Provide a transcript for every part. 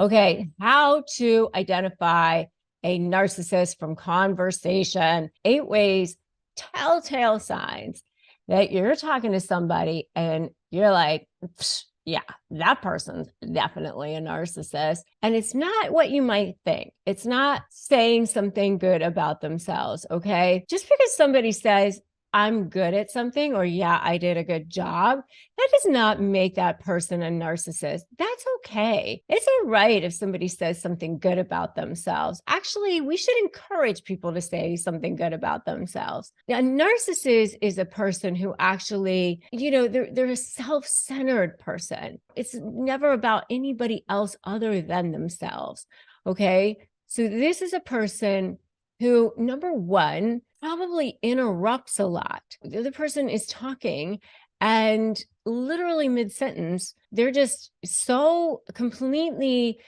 Okay, how to identify a narcissist from conversation. 8 ways, telltale signs that you're talking to somebody and you're like, yeah, that person's definitely a narcissist. And it's not what you might think. It's not saying something good about themselves, okay? Just because somebody says, I'm good at something, or yeah, I did a good job, that does not make that person a narcissist. That's okay. It's all right if somebody says something good about themselves. Actually, we should encourage people to say something good about themselves. Now, a narcissist is a person who actually, they're a self-centered person. It's never about anybody else other than themselves. Okay. So this is a person who, number one, probably interrupts a lot. The other person is talking and literally mid-sentence, they're just so completely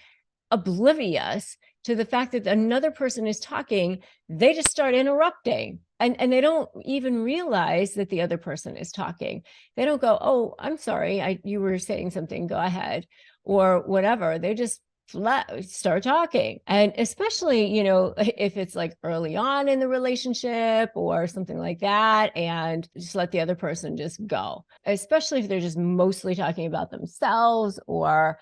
oblivious to the fact that another person is talking, they just start interrupting. And they don't even realize that the other person is talking. They don't go, oh, I'm sorry, you were saying something, go ahead, or whatever. They just start talking. And especially, if it's like early on in the relationship or something like that, and just let the other person just go, especially if they're just mostly talking about themselves or,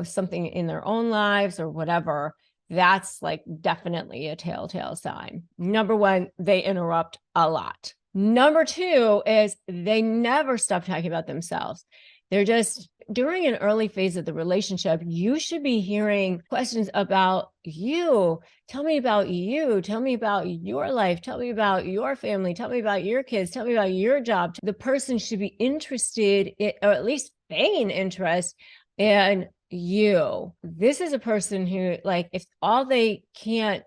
something in their own lives or whatever. That's like definitely a telltale sign. Number one, they interrupt a lot. Number two is they never stop talking about themselves. They're just, during an early phase of the relationship, you should be hearing questions about you. Tell me about you. Tell me about your life. Tell me about your family. Tell me about your kids. Tell me about your job. The person should be interested in, or at least feign interest in you. This is a person who, like, if all they can't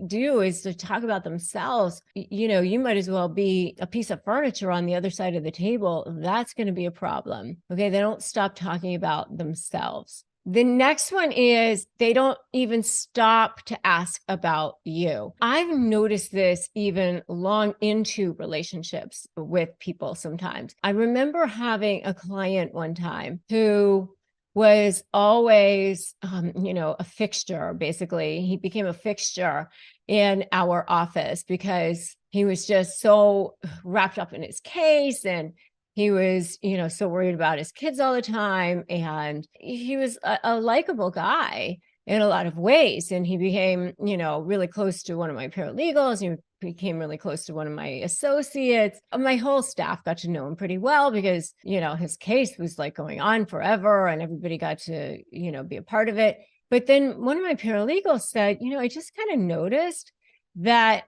do is to talk about themselves, you might as well be a piece of furniture on the other side of the table. That's going to be a problem. Okay. They don't stop talking about themselves. The next one is they don't even stop to ask about you. I've noticed this even long into relationships with people sometimes. I remember having a client one time who was always, a fixture. Basically, he became a fixture in our office because he was just so wrapped up in his case, and he was, so worried about his kids all the time. And he was a likable guy in a lot of ways. And he became, really close to one of my paralegals. He became really close to one of my associates. My whole staff got to know him pretty well because, his case was like going on forever and everybody got to, be a part of it. But then one of my paralegals said, I just kind of noticed that,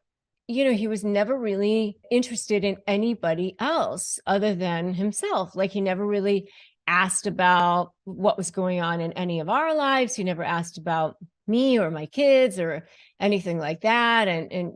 he was never really interested in anybody else other than himself. Like he never really asked about what was going on in any of our lives. He never asked about me or my kids or anything like that. And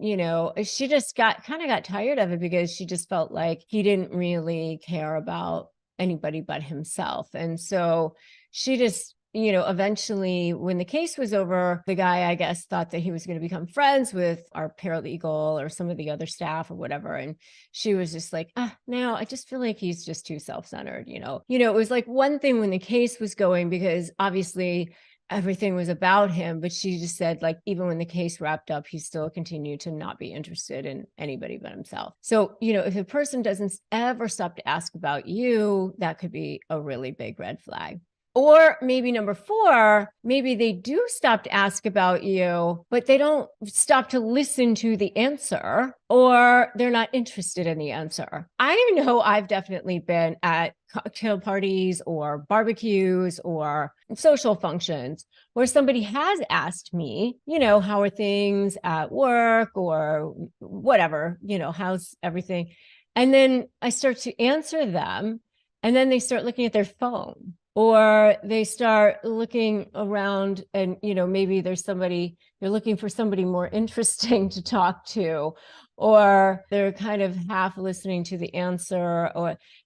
she just got tired of it because she just felt like he didn't really care about anybody but himself. And so she just, eventually when the case was over, the guy, I guess, thought that he was going to become friends with our paralegal or some of the other staff or whatever. And she was just like, no, I just feel like he's just too self-centered. It was like one thing when the case was going, because obviously everything was about him, but she just said, like, even when the case wrapped up, he still continued to not be interested in anybody but himself. So, if a person doesn't ever stop to ask about you, that could be a really big red flag. Or maybe number 4, maybe they do stop to ask about you, but they don't stop to listen to the answer, or they're not interested in the answer. I know I've definitely been at cocktail parties or barbecues or social functions where somebody has asked me, how are things at work or whatever, how's everything? And then I start to answer them, and then they start looking at their phone. Or they start looking around and, maybe there's somebody, you're looking for somebody more interesting to talk to, or they're kind of half listening to the answer,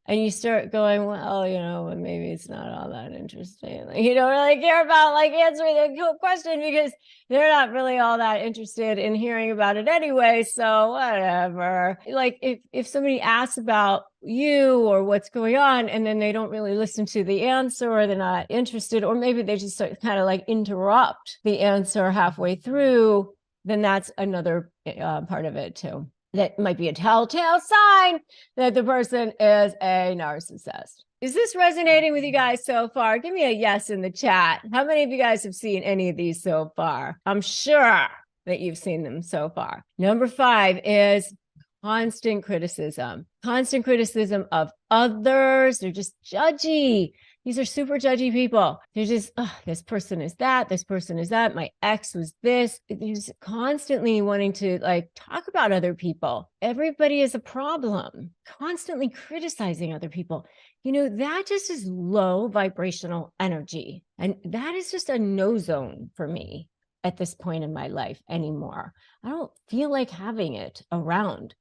and you start going, well, maybe it's not all that interesting. Like, you don't really care about like answering the question because they're not really all that interested in hearing about it anyway. So whatever. Like if somebody asks about you or what's going on, and then they don't really listen to the answer, or they're not interested, or maybe they just kind of like interrupt the answer halfway through, then that's another part of it too. That might be a telltale sign that the person is a narcissist. Is this resonating with you guys so far? Give me a yes in the chat. How many of you guys have seen any of these so far? I'm sure that you've seen them so far. Number 5 is constant criticism of others. They're just judgy. These are super judgy people. They're just, this person is that, this person is that, my ex was this. They're just constantly wanting to like talk about other people. Everybody is a problem, constantly criticizing other people. That just is low vibrational energy. And that is just a no zone for me at this point in my life anymore. I don't feel like having it around.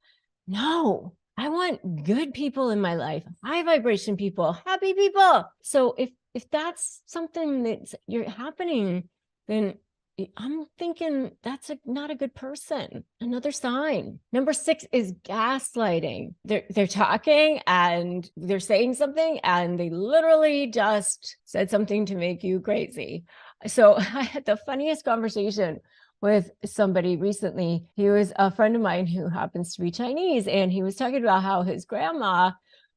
No, I want good people in my life, high vibration people, happy people. So if that's something that's happening, then I'm thinking that's not a good person. Another sign. Number 6 is gaslighting. They're talking and they're saying something and they literally just said something to make you crazy. So I had the funniest conversation with somebody recently. He was a friend of mine who happens to be Chinese, and he was talking about how his grandma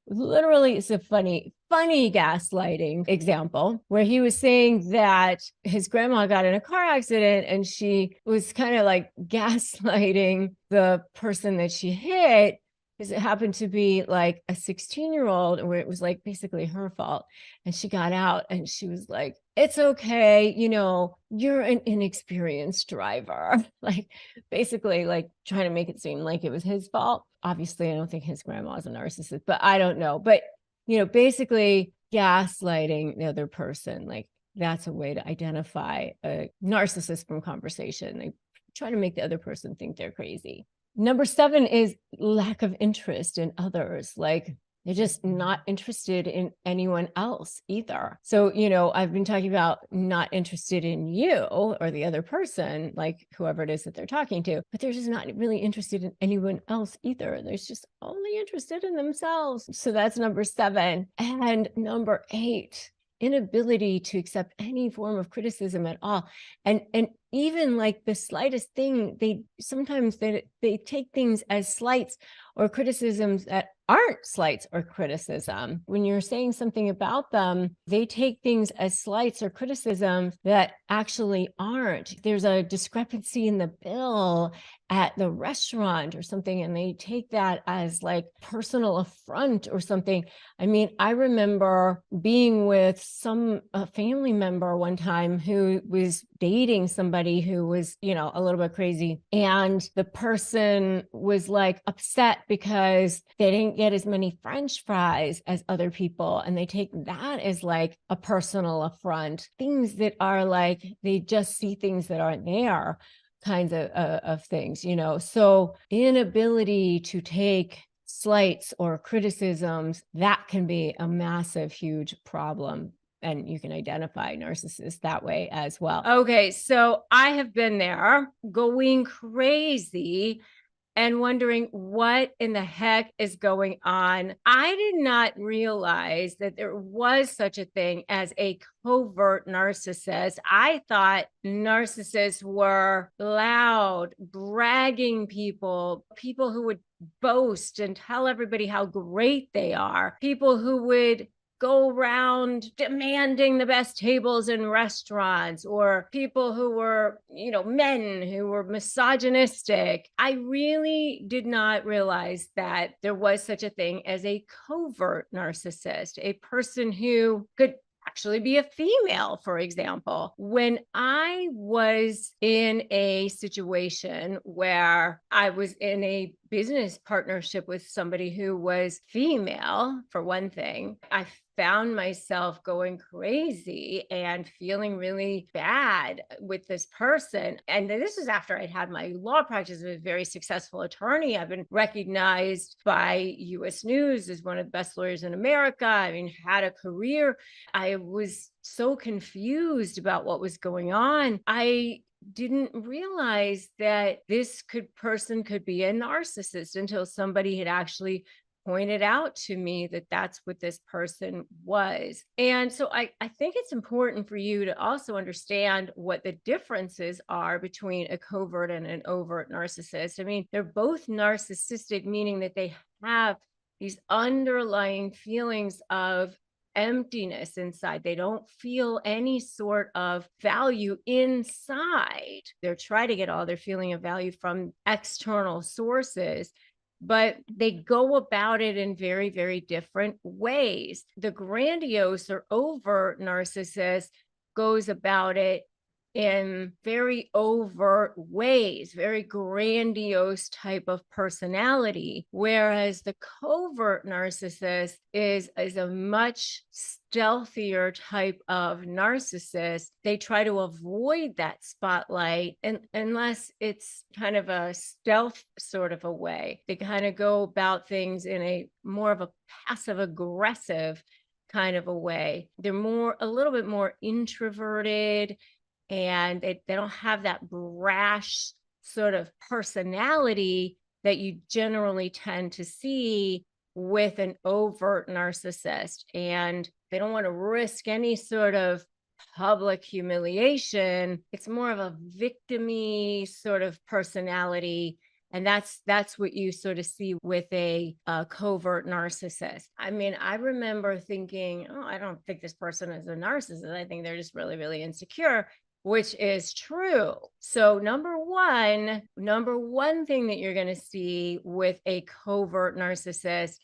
literally, it's a funny gaslighting example where he was saying that his grandma got in a car accident and she was kind of like gaslighting the person that she hit, because it happened to be like a 16-year-old where it was like basically her fault. And she got out and she was like, it's okay, you're an inexperienced driver. Like basically like trying to make it seem like it was his fault. Obviously, I don't think his grandma is a narcissist, but I don't know. But, basically gaslighting the other person, like that's a way to identify a narcissist from conversation. They try to make the other person think they're crazy. Number 7 is lack of interest in others. Like they're just not interested in anyone else either. So, I've been talking about not interested in you or the other person, like whoever it is that they're talking to, but they're just not really interested in anyone else either. They're just only interested in themselves. So that's number 7. And number 8, inability to accept any form of criticism at all. And even like the slightest thing, they sometimes they take things as slights or criticisms that aren't slights or criticism. When you're saying something about them, they take things as slights or criticisms that actually aren't. There's a discrepancy in the bill at the restaurant or something, and they take that as like personal affront or something. I mean, I remember being with a family member one time who was dating somebody who was, a little bit crazy. And the person was like upset because they didn't get as many French fries as other people. And they take that as like a personal affront. Things that are like, they just see things that aren't there kinds of things, So inability to take slights or criticisms, that can be a massive, huge problem. And you can identify narcissists that way as well. Okay, so I have been there going crazy and wondering what in the heck is going on. I did not realize that there was such a thing as a covert narcissist. I thought narcissists were loud, bragging people who would boast and tell everybody how great they are, people who would go around demanding the best tables in restaurants, or people who were, men who were misogynistic. I really did not realize that there was such a thing as a covert narcissist, a person who could actually be a female, for example. When I was in a situation where I was in a business partnership with somebody who was female, for one thing. I found myself going crazy and feeling really bad with this person. And this was after I'd had my law practice as a very successful attorney. I've been recognized by US News as one of the best lawyers in America. I mean, had a career. I was so confused about what was going on. I didn't realize that this person could be a narcissist until somebody had actually pointed out to me that that's what this person was. And so I think it's important for you to also understand what the differences are between a covert and an overt narcissist. I mean, they're both narcissistic, meaning that they have these underlying feelings of emptiness inside. They don't feel any sort of value inside. They're trying to get all their feeling of value from external sources, but they go about it in very, very different ways. The grandiose or overt narcissist goes about it in very overt ways, very grandiose type of personality, whereas the covert narcissist is a much stealthier type of narcissist. They try to avoid that spotlight unless it's kind of a stealth sort of a way. They kind of go about things in a more of a passive aggressive kind of a way. They're a little bit more introverted, and they don't have that brash sort of personality that you generally tend to see with an overt narcissist. And they don't want to risk any sort of public humiliation. It's more of a victim-y sort of personality. And that's what you sort of see with a covert narcissist. I mean, I remember thinking, oh, I don't think this person is a narcissist. I think they're just really, really insecure, which is true. So number one thing that you're going to see with a covert narcissist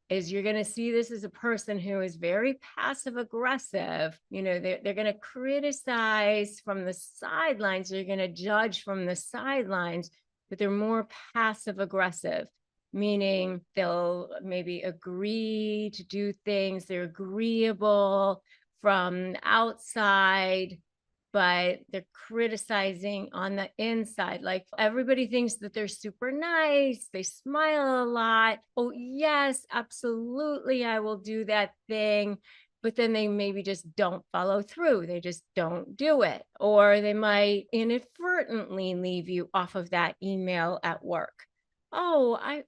is you're going to see this as a person who is very passive aggressive. You know, they're going to criticize from the sidelines. They're going to judge from the sidelines, but they're more passive aggressive, meaning they'll maybe agree to do things. They're agreeable from outside, but they're criticizing on the inside. Like, everybody thinks that they're super nice. They smile a lot. Oh, yes, absolutely, I will do that thing. But then they maybe just don't follow through. They just don't do it. Or they might inadvertently leave you off of that email at work. Oh, I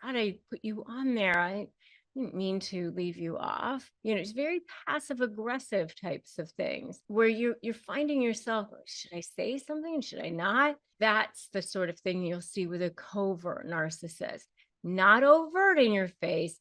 thought I put you on there. I didn't mean to leave you off. You know, it's very passive aggressive types of things where you're finding yourself, should I say something? Should I not? That's the sort of thing you'll see with a covert narcissist. Not overt in your face,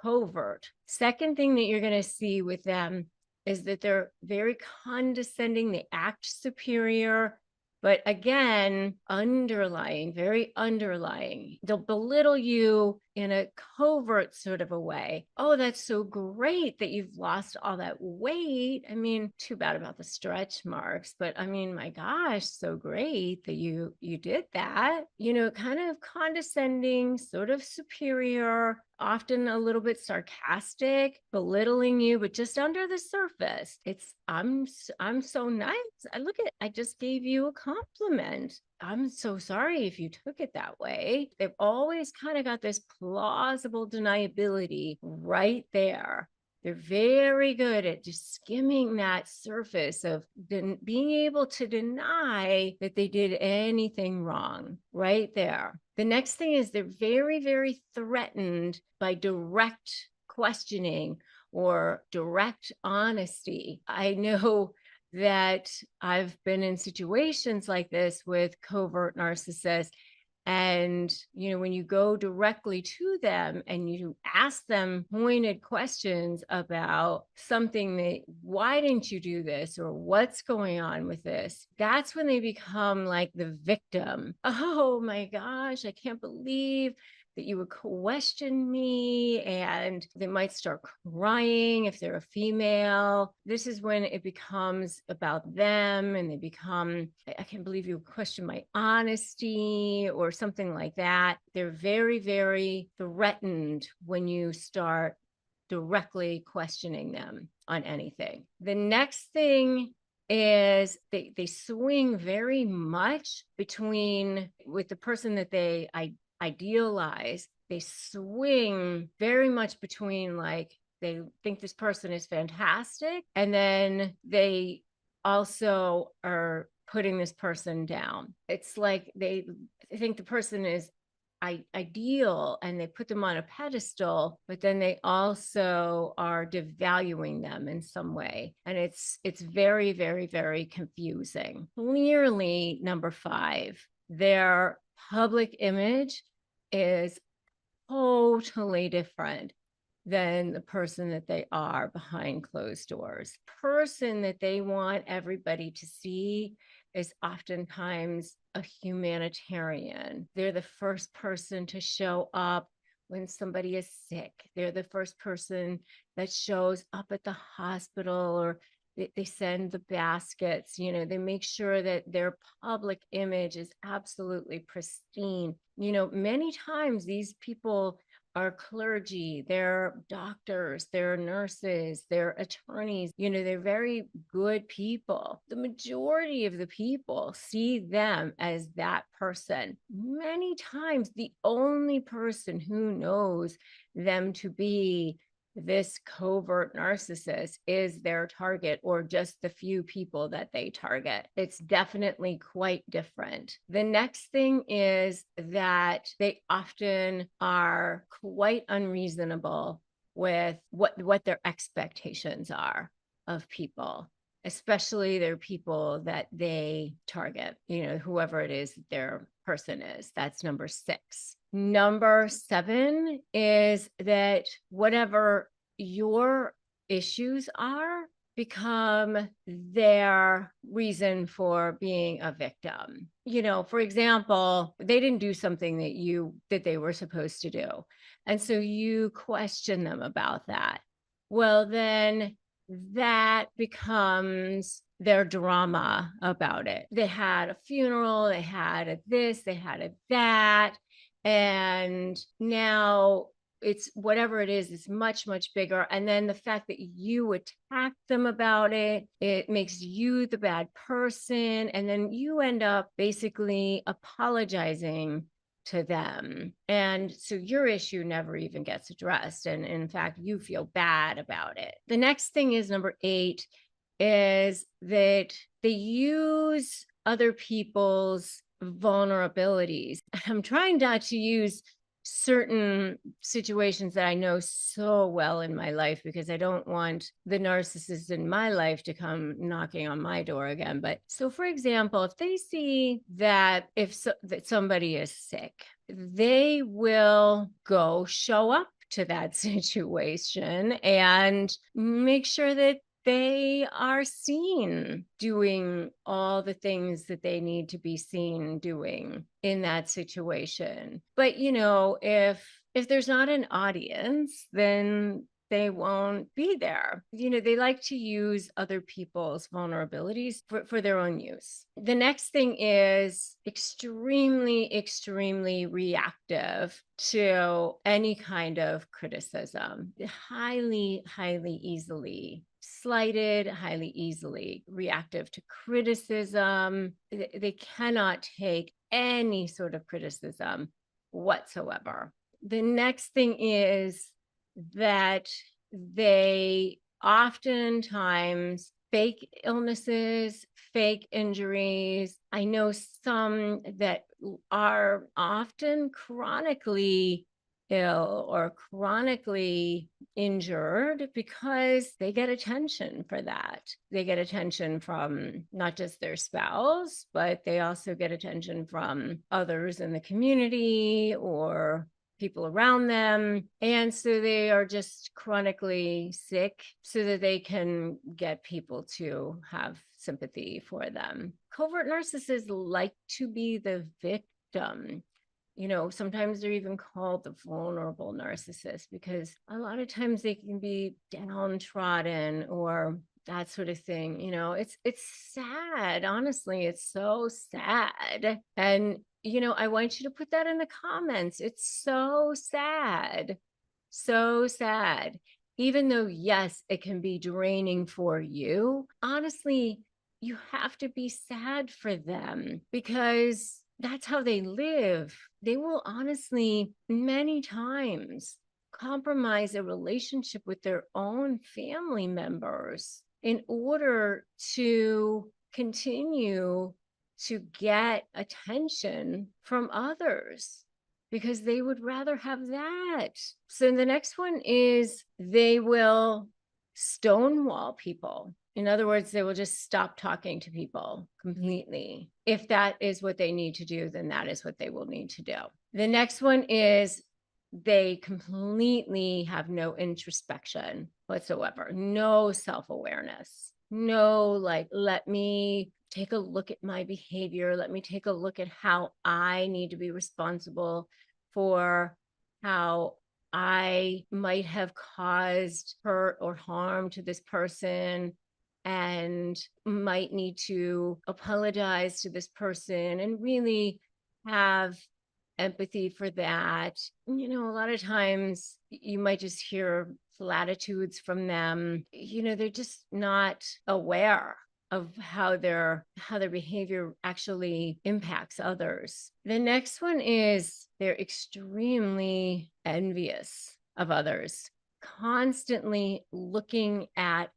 covert. Second thing that you're going to see with them is that they're very condescending. They act superior. But again, very underlying. They'll belittle you in a covert sort of a way. Oh, that's so great that you've lost all that weight. I mean, too bad about the stretch marks, but I mean, my gosh, so great that you did that. You know, kind of condescending, sort of superior, often a little bit sarcastic, belittling you, but just under the surface, it's I'm so nice. I just gave you a compliment. I'm so sorry if you took it that way. They've always kind of got this plausible deniability right there. They're very good at just skimming that surface of being able to deny that they did anything wrong right there. The next thing is they're very, very threatened by direct questioning or direct honesty. I know that I've been in situations like this with covert narcissists. And, you know, when you go directly to them and you ask them pointed questions about something that, why didn't you do this? Or what's going on with this? That's when they become like the victim. Oh my gosh, I can't believe that you would question me, and they might start crying if they're a female. This is when it becomes about them, and they become, I can't believe you question my honesty or something like that. They're very, very threatened when you start directly questioning them on anything. The next thing is they swing very much between, with the person that they idealize, they swing very much between, like, they think this person is fantastic, and then they also are putting this person down. It's like they think the person is ideal and they put them on a pedestal, but then they also are devaluing them in some way. And it's very, very, very confusing. Clearly, number 5, their public image is totally different than the person that they are behind closed doors. Person that they want everybody to see is oftentimes a humanitarian. They're the first person to show up when somebody is sick. They're the first person that shows up at the hospital, or they send the baskets. They make sure that their public image is absolutely pristine. Many times these people are clergy, they're doctors, they're nurses, they're attorneys. They're very good people. The majority of the people see them as that person. Many times the only person who knows them to be this covert narcissist is their target, or just the few people that they target. It's definitely quite different. The next thing is that they often are quite unreasonable with what their expectations are of people, especially their people that they target, whoever it is their person is. That's number 6. Number 7 is that whatever your issues are become their reason for being a victim. For example, they didn't do something that they were supposed to do, and so you question them about that. Well, then that becomes their drama about it. They had a funeral, they had a this, they had a that, and now it's whatever it is, it's much, much bigger. And then the fact that you attack them about it, it makes you the bad person. And then you end up basically apologizing to them. And so your issue never even gets addressed. And in fact, you feel bad about it. The next thing is number 8, is that they use other people's vulnerabilities. I'm trying not to use certain situations that I know so well in my life, because I don't want the narcissist in my life to come knocking on my door again. But so, for example, if they see that that somebody is sick, they will go show up to that situation and make sure that they are seen doing all the things that they need to be seen doing in that situation. But, if there's not an audience, then they won't be there. They like to use other people's vulnerabilities for their own use. The next thing is extremely, extremely reactive to any kind of criticism. Highly, highly easily slighted, highly easily reactive to criticism. They cannot take any sort of criticism whatsoever. The next thing is that they oftentimes fake illnesses, fake injuries. I know some that are often chronically ill or chronically injured because they get attention for that. They get attention from not just their spouse, but they also get attention from others in the community or people around them. And so they are just chronically sick so that they can get people to have sympathy for them. Covert narcissists like to be the victim. sometimes they're even called the vulnerable narcissist, because a lot of times they can be downtrodden or that sort of thing. It's sad. Honestly, it's so sad. And, I want you to put that in the comments. It's so sad. So sad. Even though, yes, it can be draining for you, honestly, you have to be sad for them, because that's how they live. They will honestly, many times, compromise a relationship with their own family members in order to continue to get attention from others, because they would rather have that. So the next one is they will stonewall people. In other words, they will just stop talking to people completely. If that is what they need to do, then that is what they will need to do. The next one is they completely have no introspection whatsoever, no self-awareness, no, like, let me take a look at my behavior. Let me take a look at how I need to be responsible for how I might have caused hurt or harm to this person, and might need to apologize to this person and really have empathy for that. A lot of times you might just hear platitudes from them. They're just not aware of how their behavior actually impacts others. The next one is they're extremely envious of others, constantly looking at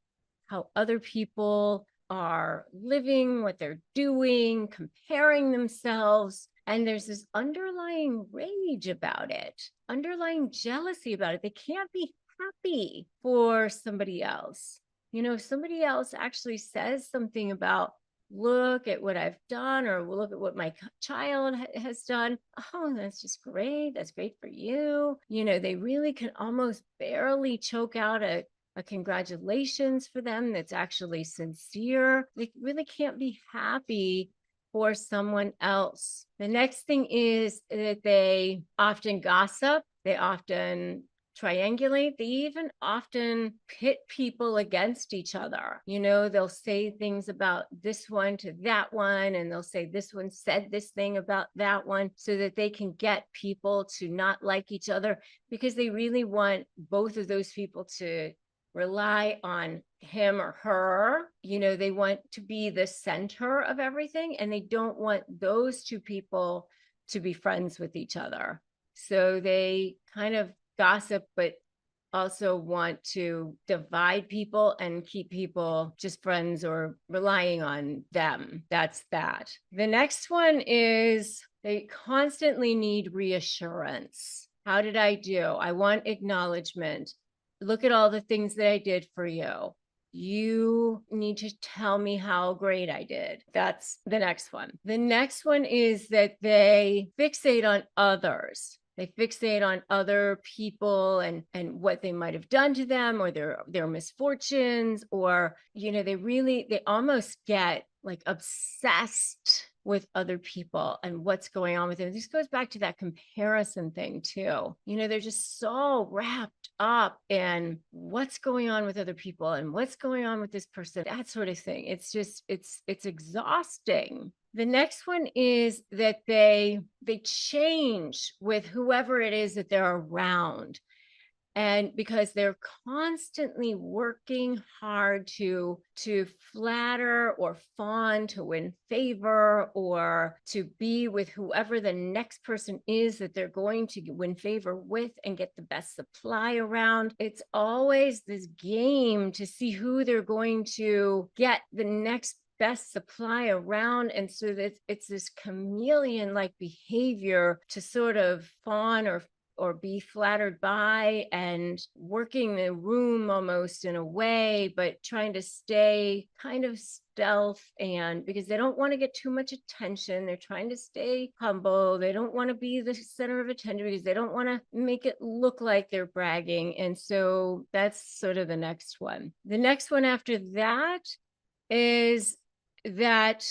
how other people are living, what they're doing, comparing themselves. And there's this underlying rage about it, underlying jealousy about it. They can't be happy for somebody else. If somebody else actually says something about, look at what I've done, or look at what my child has done, oh, that's just great. That's great for you. They really can almost barely choke out a congratulations for them that's actually sincere. They really can't be happy for someone else. The next thing is that they often gossip. They often triangulate. They even often pit people against each other. They'll say things about this one to that one, and they'll say this one said this thing about that one, so that they can get people to not like each other, because they really want both of those people to rely on him or her. They want to be the center of everything, and they don't want those two people to be friends with each other. So they kind of gossip, but also want to divide people and keep people just friends or relying on them. That's that. The next one is they constantly need reassurance. How did I do? I want acknowledgement. Look at all the things that I did for you. You need to tell me how great I did. That's the next one. The next one is that they fixate on others. They fixate on other people and what they might have done to them, or their misfortunes, or, they almost get like obsessed with other people and what's going on with them. This goes back to that comparison thing too. They're just so wrapped up in what's going on with other people and what's going on with this person, that sort of thing. It's just, it's exhausting. The next one is that they change with whoever it is that they're around. And because they're constantly working hard to flatter or fawn, to win favor, or to be with whoever the next person is that they're going to win favor with and get the best supply around. It's always this game to see who they're going to get the next best supply around. And so that it's this chameleon-like behavior to sort of fawn or be flattered by, and working the room almost in a way, but trying to stay kind of stealth, and because they don't want to get too much attention, they're trying to stay humble. They don't want to be the center of attention because they don't want to make it look like they're bragging. And so that's sort of the next one. The next one after that is that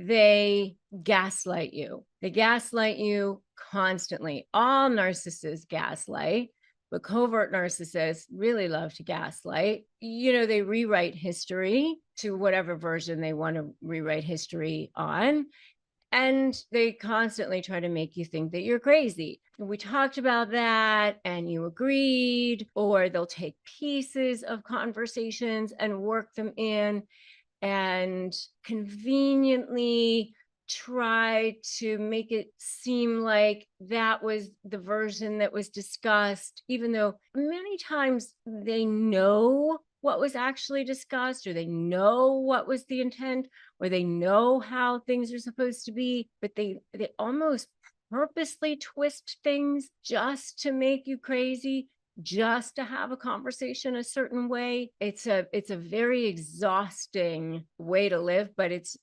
they gaslight you. They gaslight you constantly. All narcissists gaslight, but covert narcissists really love to gaslight. They rewrite history to whatever version they want to rewrite history on. And they constantly try to make you think that you're crazy. We talked about that and you agreed, or they'll take pieces of conversations and work them in and conveniently try to make it seem like that was the version that was discussed, even though many times they know what was actually discussed, or they know what was the intent, or they know how things are supposed to be, but they almost purposely twist things just to make you crazy, just to have a conversation a certain way. It's a very exhausting way to live, but it's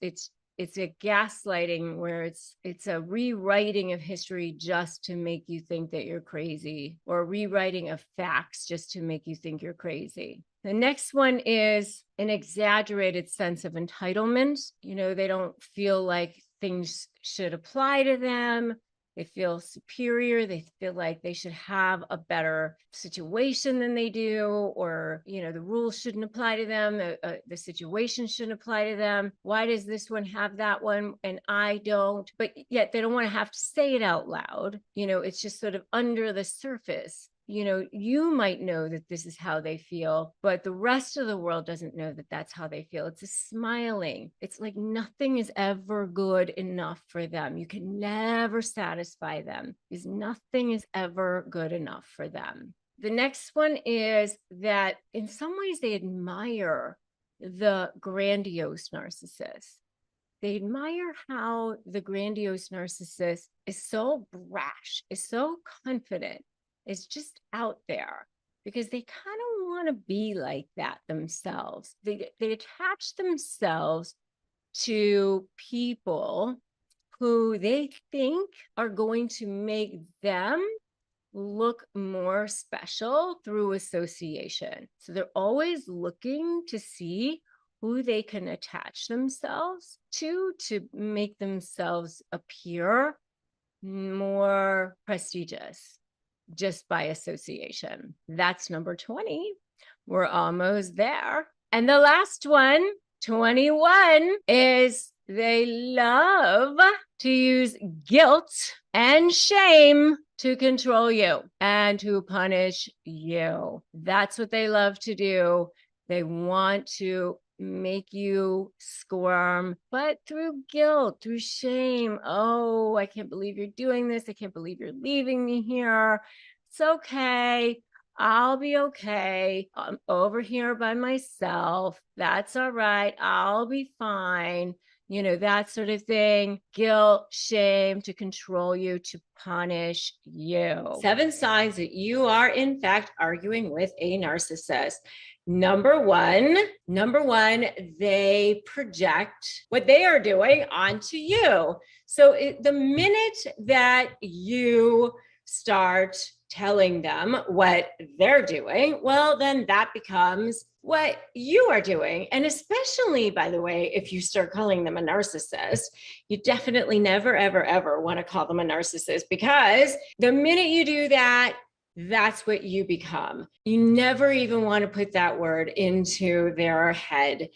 a gaslighting where it's a rewriting of history just to make you think that you're crazy, or rewriting of facts just to make you think you're crazy. The next one is an exaggerated sense of entitlement. They don't feel like things should apply to them. They feel superior. They feel like they should have a better situation than they do, or, the rules shouldn't apply to them. The situation shouldn't apply to them. Why does this one have that one and I don't? But yet they don't want to have to say it out loud. It's just sort of under the surface. You might know that this is how they feel, but the rest of the world doesn't know that that's how they feel. It's a smiling. It's like nothing is ever good enough for them. You can never satisfy them because nothing is ever good enough for them. The next one is that in some ways they admire the grandiose narcissist. They admire how the grandiose narcissist is so brash, is so confident, is just out there, because they kind of want to be like that themselves. They attach themselves to people who they think are going to make them look more special through association. So they're always looking to see who they can attach themselves to make themselves appear more prestigious just by association. That's number 20. We're almost there. And the last one, 21, is they love to use guilt and shame to control you and to punish you. That's what they love to do. They want to make you squirm, but through guilt, through shame. Oh, I can't believe you're doing this. I can't believe you're leaving me here. It's okay. I'll be okay. I'm over here by myself. That's all right. I'll be fine. That sort of thing. Guilt, shame to control you, to punish you. 7 signs that you are, in fact, arguing with a narcissist. Number one, they project what they are doing onto you. So the minute that you start telling them what they're doing, well, then that becomes what you are doing. And especially, by the way, if you start calling them a narcissist, you definitely never, ever, ever want to call them a narcissist, because the minute you do that, that's what you become. You never even want to put that word into their head,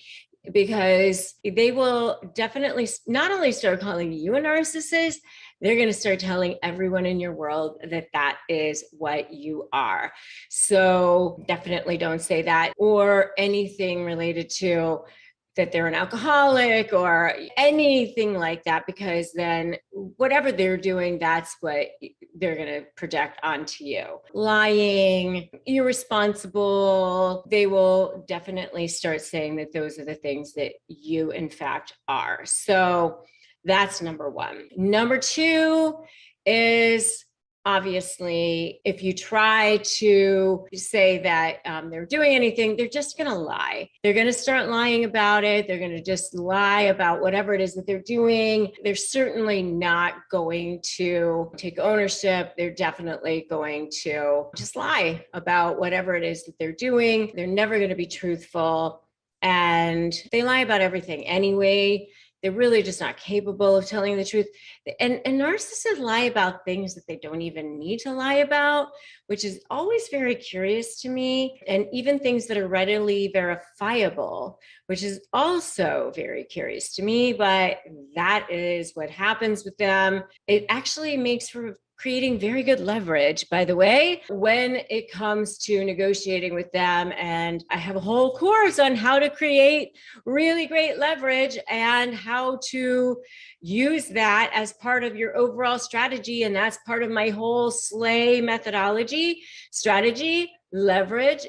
because they will definitely not only start calling you a narcissist, they're going to start telling everyone in your world that that is what you are. So definitely don't say that, or anything related to that they're an alcoholic or anything like that, because then whatever they're doing, that's what they're going to project onto you. Lying, irresponsible, they will definitely start saying that those are the things that you in fact are. So that's number one. Number two is, obviously, if you try to say that they're doing anything, they're just going to lie. They're going to start lying about it. They're going to just lie about whatever it is that they're doing. They're certainly not going to take ownership. They're definitely going to just lie about whatever it is that they're doing. They're never going to be truthful. And they lie about everything anyway. They're really just not capable of telling the truth. And narcissists lie about things that they don't even need to lie about, which is always very curious to me. And even things that are readily verifiable, which is also very curious to me, but that is what happens with them. It actually makes for creating very good leverage, by the way, when it comes to negotiating with them. And I have a whole course on how to create really great leverage and how to use that as part of your overall strategy. And that's part of my whole SLAY methodology: strategy, leverage,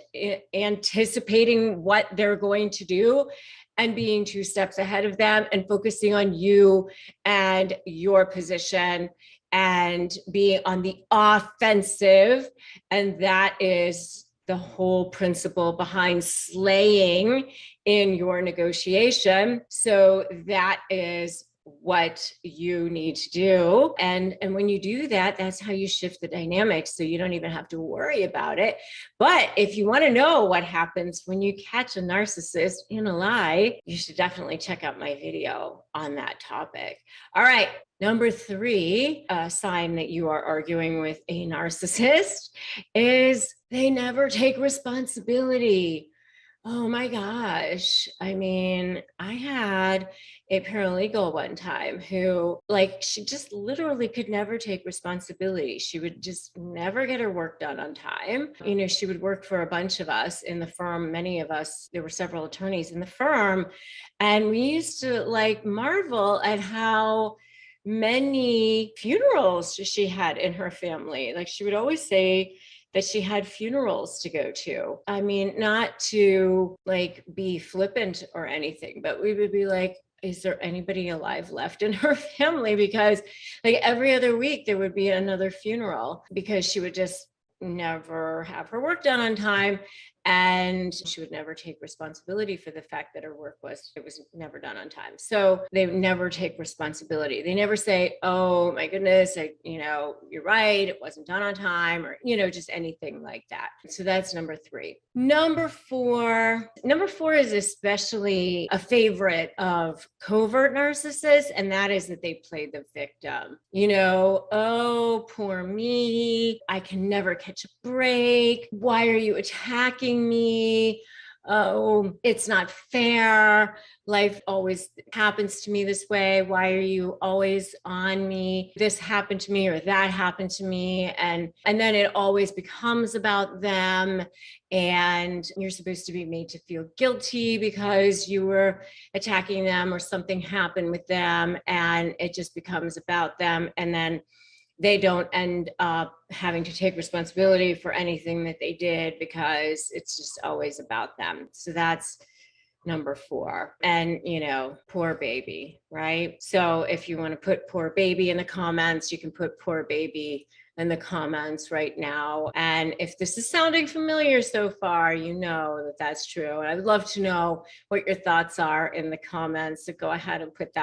anticipating what they're going to do, and being 2 steps ahead of them, and focusing on you and your position, and being on the offensive. And that is the whole principle behind slaying in your negotiation. So that is what you need to do. And when you do that, that's how you shift the dynamics. So you don't even have to worry about it. But if you want to know what happens when you catch a narcissist in a lie, you should definitely check out my video on that topic. All right. Number 3, a sign that you are arguing with a narcissist is they never take responsibility. Oh my gosh. I mean, I had a paralegal one time who, like, she just literally could never take responsibility. She would just never get her work done on time. You know, she would work for a bunch of us in the firm. Many of us, there were several attorneys in the firm. And we used to like marvel at how many funerals she had in her family. Like, she would always say that she had funerals to go to. I mean, not to like be flippant or anything, but we would be like, is there anybody alive left in her family? Because like every other week there would be another funeral, because she would just never have her work done on time. And she would never take responsibility for the fact that her work was never done on time. So they never take responsibility. They never say, oh my goodness, you're right, it wasn't done on time, or, just anything like that. So that's number 3. Number four is especially a favorite of covert narcissists, and that is that they play the victim. Oh, poor me, I can never catch a break. Why are you attacking me? Oh, it's not fair. Life always happens to me this way. Why are you always on me? This happened to me or that happened to me. And then it always becomes about them. And you're supposed to be made to feel guilty because you were attacking them or something happened with them. And it just becomes about them. And then they don't end up having to take responsibility for anything that they did because it's just always about them. So that's number 4. And, poor baby, right? So if you want to put poor baby in the comments, you can put poor baby in the comments right now. And if this is sounding familiar so far, you know that that's true. And I'd love to know what your thoughts are in the comments. So go ahead and put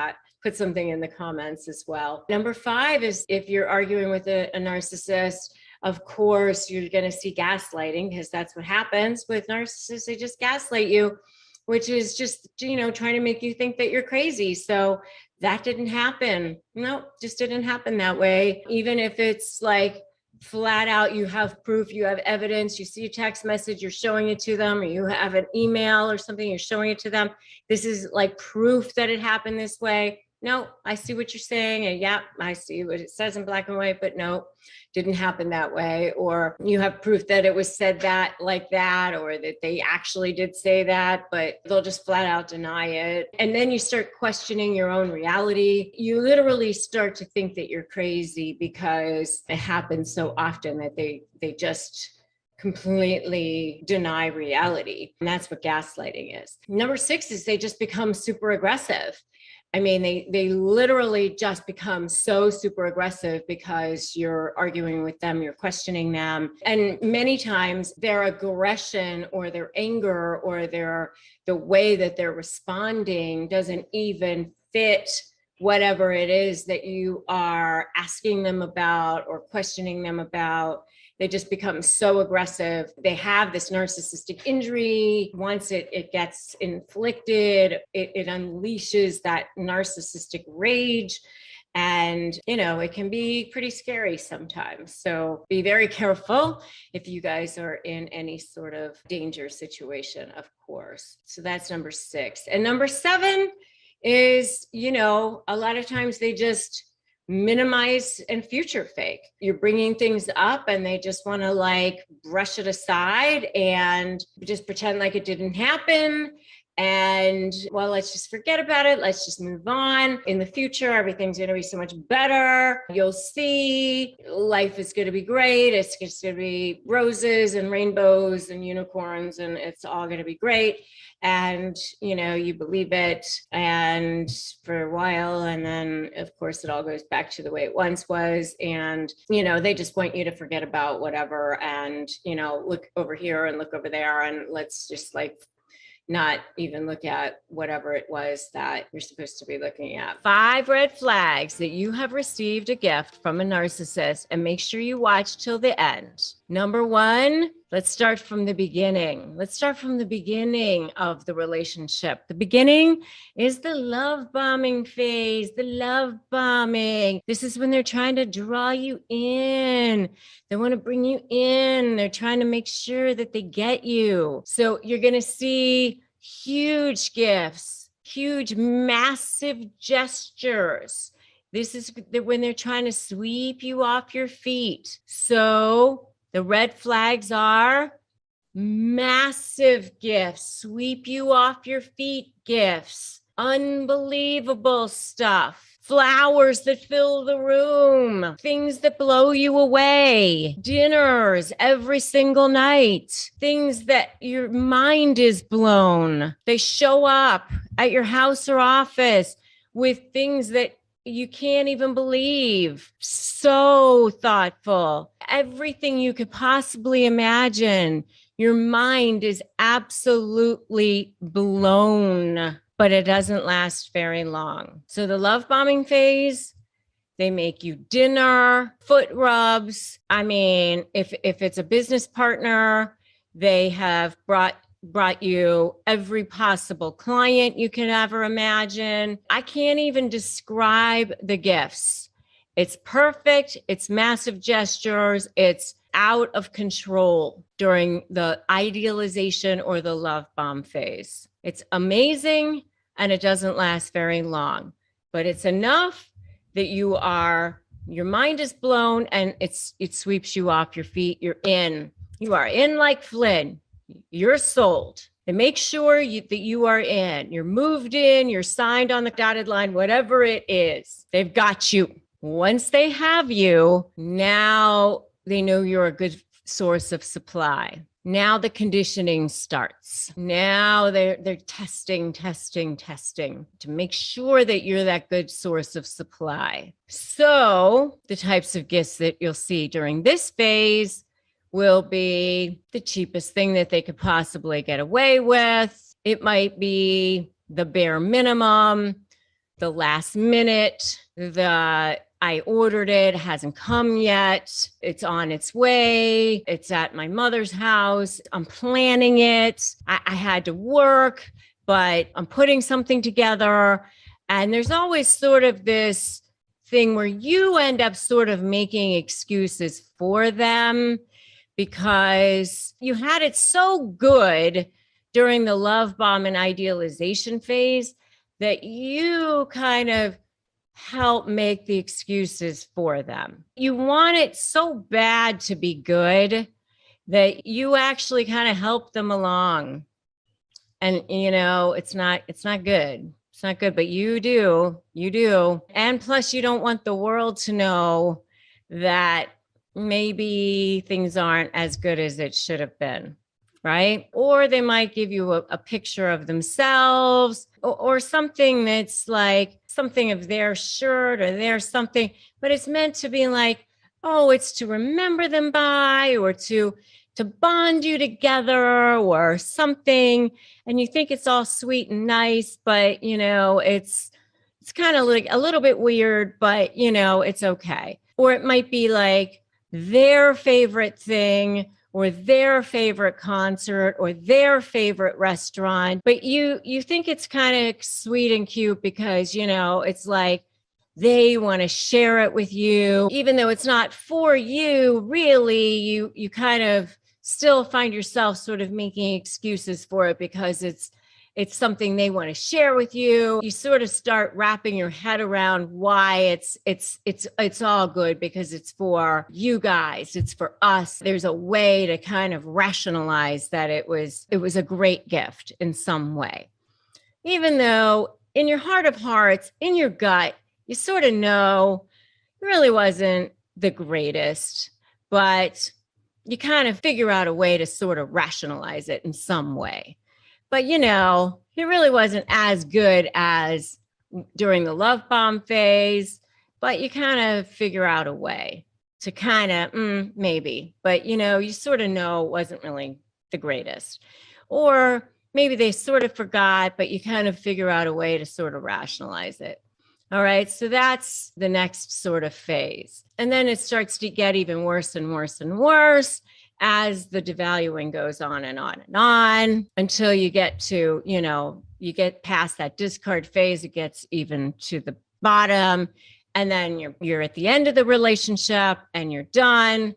something in the comments as well. Number 5 is if you're arguing with a narcissist, of course, you're going to see gaslighting, because that's what happens with narcissists. They just gaslight you, which is just, trying to make you think that you're crazy. So that didn't happen. No, just didn't happen that way. Even if it's like flat out, you have proof, you have evidence, you see a text message, you're showing it to them, or you have an email or something, you're showing it to them. This is like proof that it happened this way. No, I see what you're saying. And yeah, I see what it says in black and white, but no, didn't happen that way. Or you have proof that it was said that like that, or that they actually did say that, but they'll just flat out deny it. And then you start questioning your own reality. You literally start to think that you're crazy because it happens so often that they just completely deny reality. And that's what gaslighting is. Number 6 is they just become super aggressive. I mean, they literally just become so super aggressive because you're arguing with them, you're questioning them. And many times their aggression or their anger or the way that they're responding doesn't even fit whatever it is that you are asking them about or questioning them about. They just become so aggressive. They have this narcissistic injury. Once it gets inflicted, it unleashes that narcissistic rage. And, it can be pretty scary sometimes. So be very careful if you guys are in any sort of danger situation, of course. So that's number 6. And number 7 is, a lot of times they just minimize and future fake. You're bringing things up and they just want to brush it aside and just pretend like it didn't happen. And let's just forget about it. Let's just move on. In the future, everything's going to be so much better. You'll see life is going to be great. It's just going to be roses and rainbows and unicorns, and it's all going to be great. And, you believe it, and for a while, and then of course it all goes back to the way it once was. And, they just want you to forget about whatever and, look over here and look over there, and let's just not even look at whatever it was that you're supposed to be looking at. 5 red flags that you have received a gift from a narcissist, and make sure you watch till the end. Number 1, let's start from the beginning. Let's start from the beginning of the relationship. The beginning is the love bombing phase, the love bombing. This is when they're trying to draw you in. They want to bring you in. They're trying to make sure that they get you. So you're going to see huge gifts, huge, massive gestures. This is when they're trying to sweep you off your feet. So the red flags are massive gifts, sweep you off your feet gifts, unbelievable stuff, flowers that fill the room, things that blow you away, dinners every single night, things that your mind is blown. They show up at your house or office with things that you can't even believe. So thoughtful. Everything you could possibly imagine. Your mind is absolutely blown, but it doesn't last very long. So the love bombing phase, they make you dinner, foot rubs. I mean, if it's a business partner, they have brought you every possible client you can ever imagine. I can't even describe the gifts. It's perfect. It's massive gestures. It's out of control during the idealization or the love bomb phase. It's amazing, and it doesn't last very long, but it's enough that your mind is blown, and it sweeps you off your feet. You're in. You are in like Flynn. You're sold. They make sure that you are in. You're moved in. You're signed on the dotted line, whatever it is. They've got you. Once they have you, now they know you're a good source of supply. Now the conditioning starts. Now they're testing to make sure that you're that good source of supply. So the types of gifts that you'll see during this phase will be the cheapest thing that they could possibly get away with. It might be the bare minimum, the last minute, I ordered it, hasn't come yet. It's on its way. It's at my mother's house. I'm planning it. I had to work, but I'm putting something together. And there's always sort of this thing where you end up sort of making excuses for them because you had it so good during the love bomb and idealization phase that you kind of help make the excuses for them. You want it so bad to be good that you actually kind of help them along. And it's not good. It's not good, but you do. And plus you don't want the world to know that maybe things aren't as good as it should have been, right? Or they might give you a picture of themselves or something that's like something of their shirt or their something, but it's meant to be like, oh, it's to remember them by or to bond you together or something. And you think it's all sweet and nice, but it's kind of like a little bit weird, but it's okay. Or it might be like their favorite thing or their favorite concert or their favorite restaurant, but you think it's kind of sweet and cute because, you know, it's like they want to share it with you, even though it's not for you, really. You kind of still find yourself sort of making excuses for it because it's something they want to share with you. You sort of start wrapping your head around why it's all good because it's for you guys, it's for us. There's a way to kind of rationalize that it was a great gift in some way, even though in your heart of hearts, in your gut, you sort of know it really wasn't the greatest, but you kind of figure out a way to sort of rationalize it in some way. But, you know, it really wasn't as good as during the love bomb phase, but you kind of figure out a way to kind of, maybe, but, you know, you sort of know it wasn't really the greatest. Or maybe they sort of forgot, but you kind of figure out a way to sort of rationalize it. All right. So that's the next sort of phase. And then it starts to get even worse and worse and worse as the devaluing goes on and on and on until you get to, you know, you get past that discard phase, it gets even to the bottom. And then you're at the end of the relationship and you're done.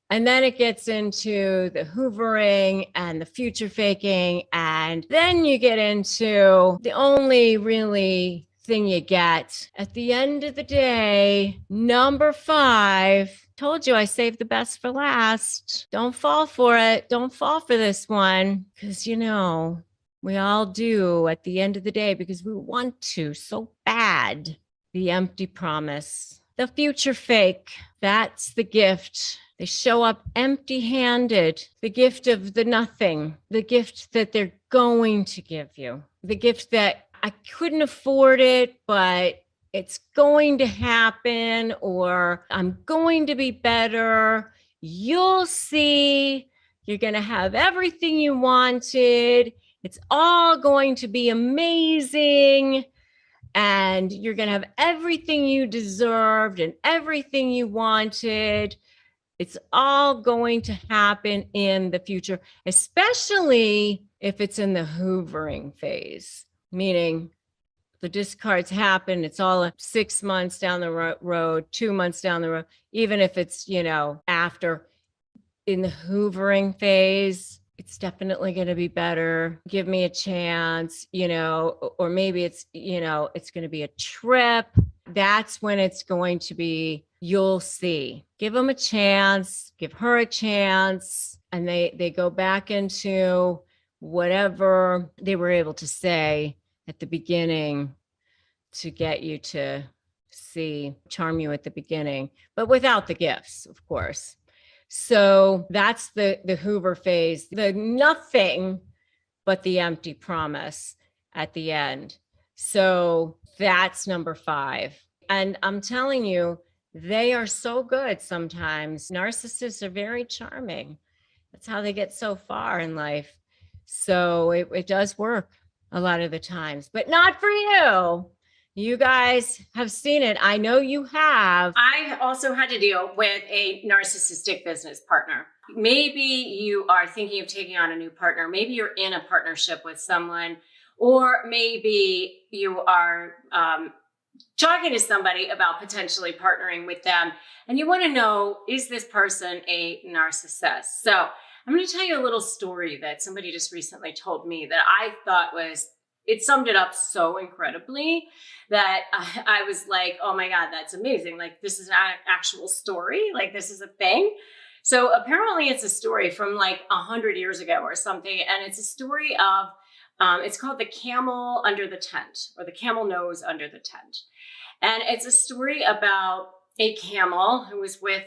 And then it gets into the hoovering and the future faking. And then you get into the only really thing you get at the end of the day, number 5. Told you I saved the best for last. Don't fall for it. Don't fall for this one. Because, you know, we all do at the end of the day because we want to so bad. The empty promise, the future fake. That's the gift. They show up empty-handed. The gift of the nothing. The gift that they're going to give you. The gift that I couldn't afford it, but it's going to happen, or I'm going to be better. You'll see. You're going to have everything you wanted. It's all going to be amazing. And you're going to have everything you deserved and everything you wanted. It's all going to happen in the future, especially if it's in the hoovering phase, meaning the discards happen. It's all 6 months down the road, 2 months down the road, even if it's, you know, after. In the hoovering phase, it's definitely going to be better. Give me a chance, you know, or maybe it's, you know, it's going to be a trip. That's when it's going to be, you'll see. Give them a chance, give her a chance. And they go back into whatever they were able to say at the beginning to get you to see, charm you at the beginning, but without the gifts, of course. So that's the Hoover phase, the nothing but the empty promise at the end. So that's number 5. And I'm telling you, they are so good sometimes. Narcissists are very charming. That's how they get so far in life. So it does work a lot of the times, but not for you. You guys have seen it. I know you have. I also had to deal with a narcissistic business partner. Maybe you are thinking of taking on a new partner. Maybe you're in a partnership with someone, or maybe you are talking to somebody about potentially partnering with them, and you want to know, is this person a narcissist? So I'm going to tell you a little story that somebody just recently told me that I thought it summed it up so incredibly that I was like, oh my God, that's amazing. Like, this is an actual story. Like, this is a thing. So apparently it's a story from like 100 years ago or something. And it's a story of, it's called The Camel Under the Tent, or The Camel Nose Under the Tent. And it's a story about a camel who was with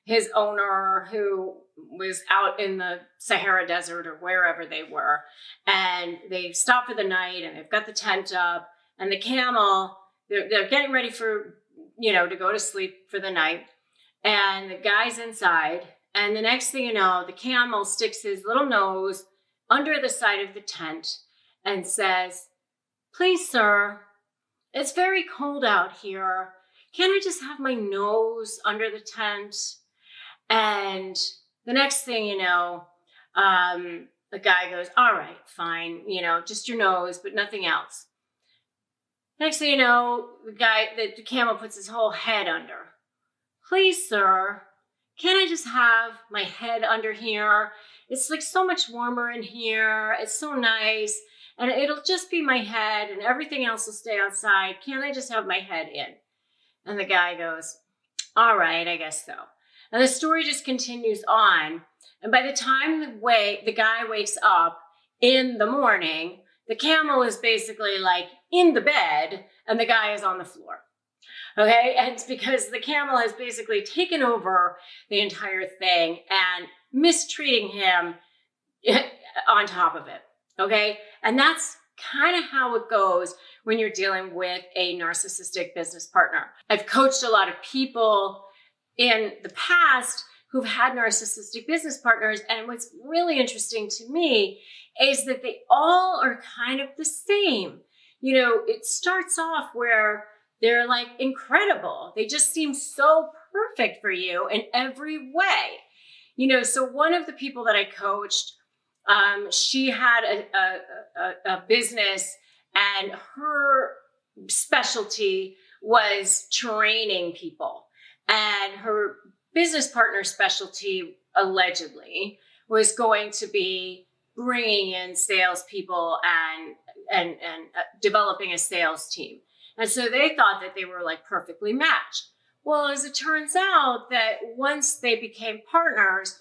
his owner, who was out in the Sahara Desert or wherever they were. And they stopped for the night and they've got the tent up, and the camel, they're getting ready for, you know, to go to sleep for the night. And the guy's inside. And the next thing you know, the camel sticks his little nose under the side of the tent and says, "Please, sir, it's very cold out here. Can't I just have my nose under the tent?" And the next thing you know, the guy goes, all right, fine, just your nose, but nothing else. Next thing you know, the camel puts his whole head under. Please, sir, can I just have my head under here? It's like so much warmer in here. It's so nice. And it'll just be my head and everything else will stay outside. Can't I just have my head in? And the guy goes, all right, I guess so. And the story just continues on. And by the time the guy wakes up in the morning, the camel is basically like in the bed and the guy is on the floor. Okay. And it's because the camel has basically taken over the entire thing and mistreating him on top of it. Okay. And that's kind of how it goes when you're dealing with a narcissistic business partner. I've coached a lot of people in the past who've had narcissistic business partners. And what's really interesting to me is that they all are kind of the same. It starts off where they're like incredible. They just seem so perfect for you in every way. So one of the people that I coached, she had a business and her specialty was training people. And her business partner's specialty, allegedly, was going to be bringing in salespeople and developing a sales team. And so they thought that they were like perfectly matched. Well, as it turns out that once they became partners,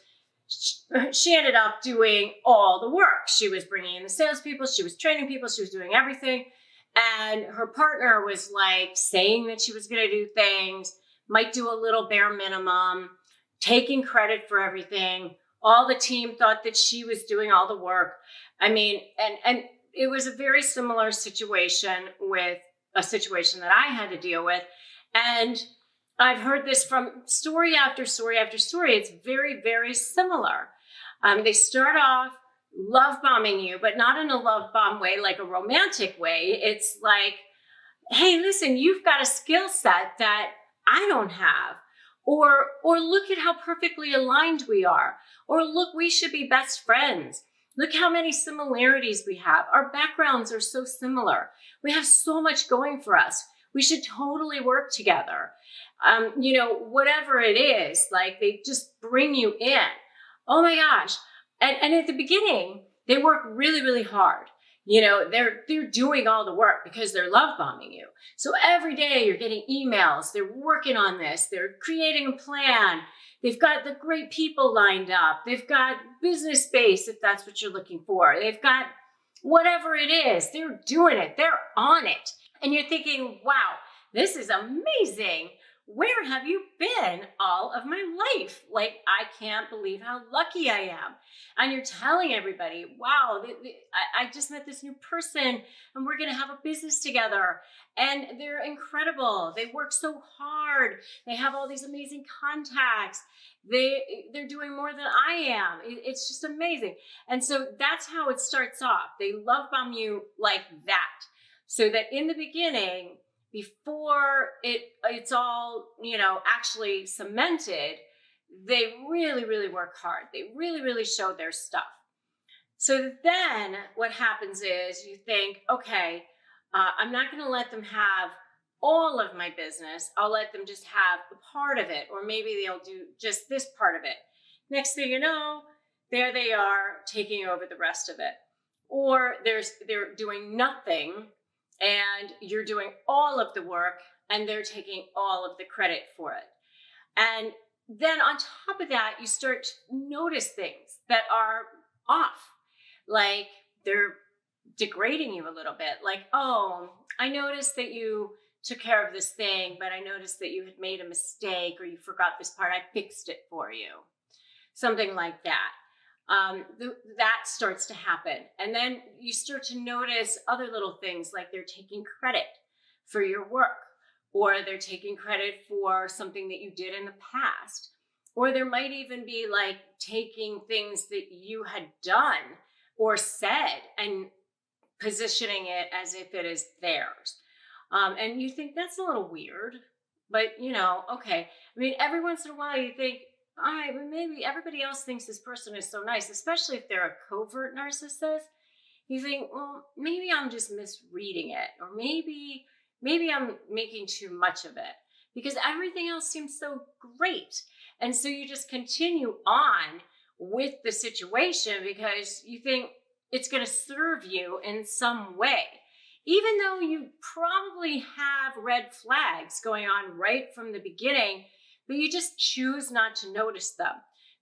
she ended up doing all the work. She was bringing in the salespeople, she was training people, she was doing everything. And her partner was like saying that she was going to do things, might do a little bare minimum, taking credit for everything. All the team thought that she was doing all the work. I mean, and it was a very similar situation with a situation that I had to deal with. And I've heard this from story after story after story. It's very, very similar. They start off love bombing you, but not in a love bomb way, like a romantic way. It's like, hey, listen, you've got a skill set that I don't have. Or look at how perfectly aligned we are. Or look, we should be best friends. Look how many similarities we have. Our backgrounds are so similar. We have so much going for us. We should totally work together. Whatever it is, like they just bring you in. Oh my gosh. And at the beginning, they work really, really hard. They're doing all the work because they're love bombing you. So every day you're getting emails. They're working on this. They're creating a plan. They've got the great people lined up. They've got business space, if that's what you're looking for. They've got whatever it is. They're doing it. They're on it. And you're thinking, wow, this is amazing. Where have you been all of my life? Like, I can't believe how lucky I am. And you're telling everybody, wow, I just met this new person and we're going to have a business together. And they're incredible. They work so hard. They have all these amazing contacts. They're doing more than I am. It's just amazing. And so that's how it starts off. They love bomb you like that. So that in the beginning, before it's all, actually cemented, they really, really work hard. They really, really show their stuff. So then what happens is you think, okay, I'm not going to let them have all of my business. I'll let them just have a part of it, or maybe they'll do just this part of it. Next thing you know, there they are taking over the rest of it. Or they're doing nothing and you're doing all of the work and they're taking all of the credit for it. And then on top of that, you start to notice things that are off. Like they're degrading you a little bit. Like, oh, I noticed that you took care of this thing, but I noticed that you had made a mistake or you forgot this part. I fixed it for you. Something like that. That starts to happen. And then you start to notice other little things, like they're taking credit for your work, or they're taking credit for something that you did in the past, or there might even be like taking things that you had done or said and positioning it as if it is theirs. And you think that's a little weird, but okay. I mean, every once in a while you think, all right, but maybe everybody else thinks this person is so nice, especially if they're a covert narcissist. You think, well, maybe I'm just misreading it, or maybe I'm making too much of it because everything else seems so great. And so you just continue on with the situation because you think it's going to serve you in some way, even though you probably have red flags going on right from the beginning, but you just choose not to notice them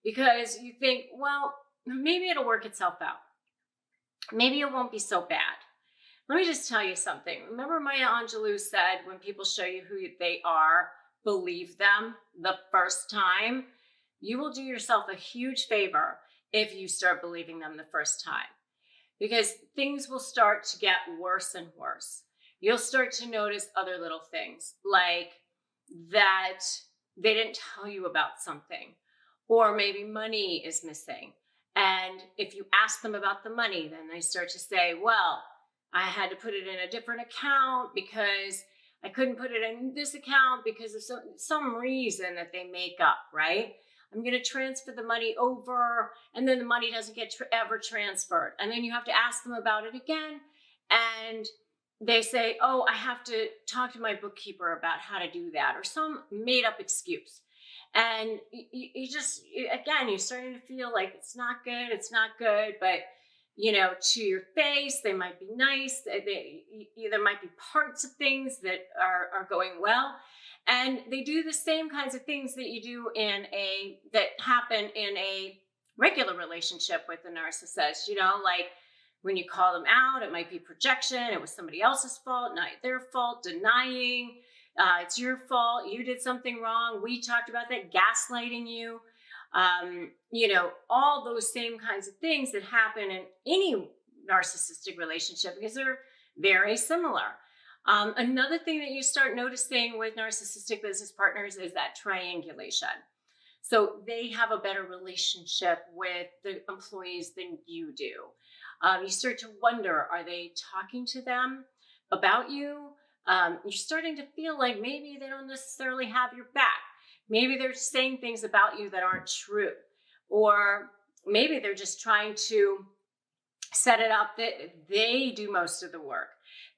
because you think, well, maybe it'll work itself out. Maybe it won't be so bad. Let me just tell you something. Remember Maya Angelou said, when people show you who they are, believe them the first time. You will do yourself a huge favor if you start believing them the first time, because things will start to get worse and worse. You'll start to notice other little things, like that they didn't tell you about something, or maybe money is missing. And if you ask them about the money, then they start to say, well, I had to put it in a different account because I couldn't put it in this account because of some reason that they make up, right? I'm going to transfer the money over, and then the money doesn't get ever transferred. And then you have to ask them about it again. And they say, oh, I have to talk to my bookkeeper about how to do that, or some made up excuse. And you just, again, you're starting to feel like it's not good, but, to your face, they might be nice. There might be parts of things that are going well. And they do the same kinds of things that you do that happen in a regular relationship with the narcissist, like when you call them out, it might be projection. It was somebody else's fault, not their fault, denying. It's your fault. You did something wrong. We talked about that, gaslighting you. All those same kinds of things that happen in any narcissistic relationship because they're very similar. Another thing that you start noticing with narcissistic business partners is that triangulation. So they have a better relationship with the employees than you do. You start to wonder, are they talking to them about you? You're starting to feel like maybe they don't necessarily have your back. Maybe they're saying things about you that aren't true. Or maybe they're just trying to set it up that they do most of the work,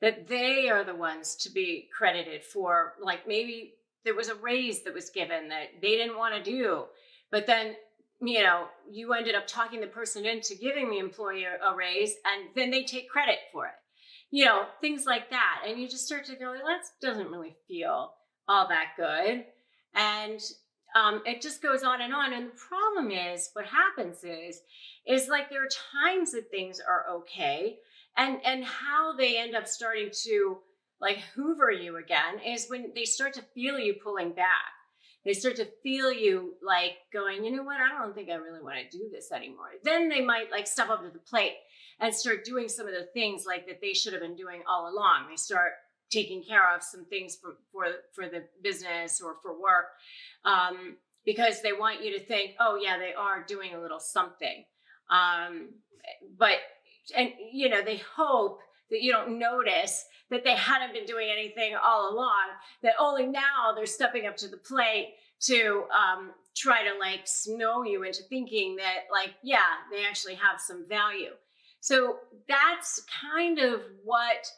that they are the ones to be credited for, like maybe there was a raise that was given that they didn't want to do, but then you ended up talking the person into giving the employer a raise, and then they take credit for it. Things like that. And you just start to go, well, that doesn't really feel all that good. And it just goes on. And the problem is, what happens is like there are times that things are okay. And how they end up starting to like hoover you again is when they start to feel you pulling back. They start to feel you like going, you know what, I don't think I really want to do this anymore. Then they might like step up to the plate and start doing some of the things like that they should have been doing all along. They start taking care of some things for the business or for work because they want you to think, oh yeah, they are doing a little something. They hope that you don't notice that they hadn't been doing anything all along, that only now they're stepping up to the plate to try to like snow you into thinking that like, yeah, they actually have some value. So that's kind of what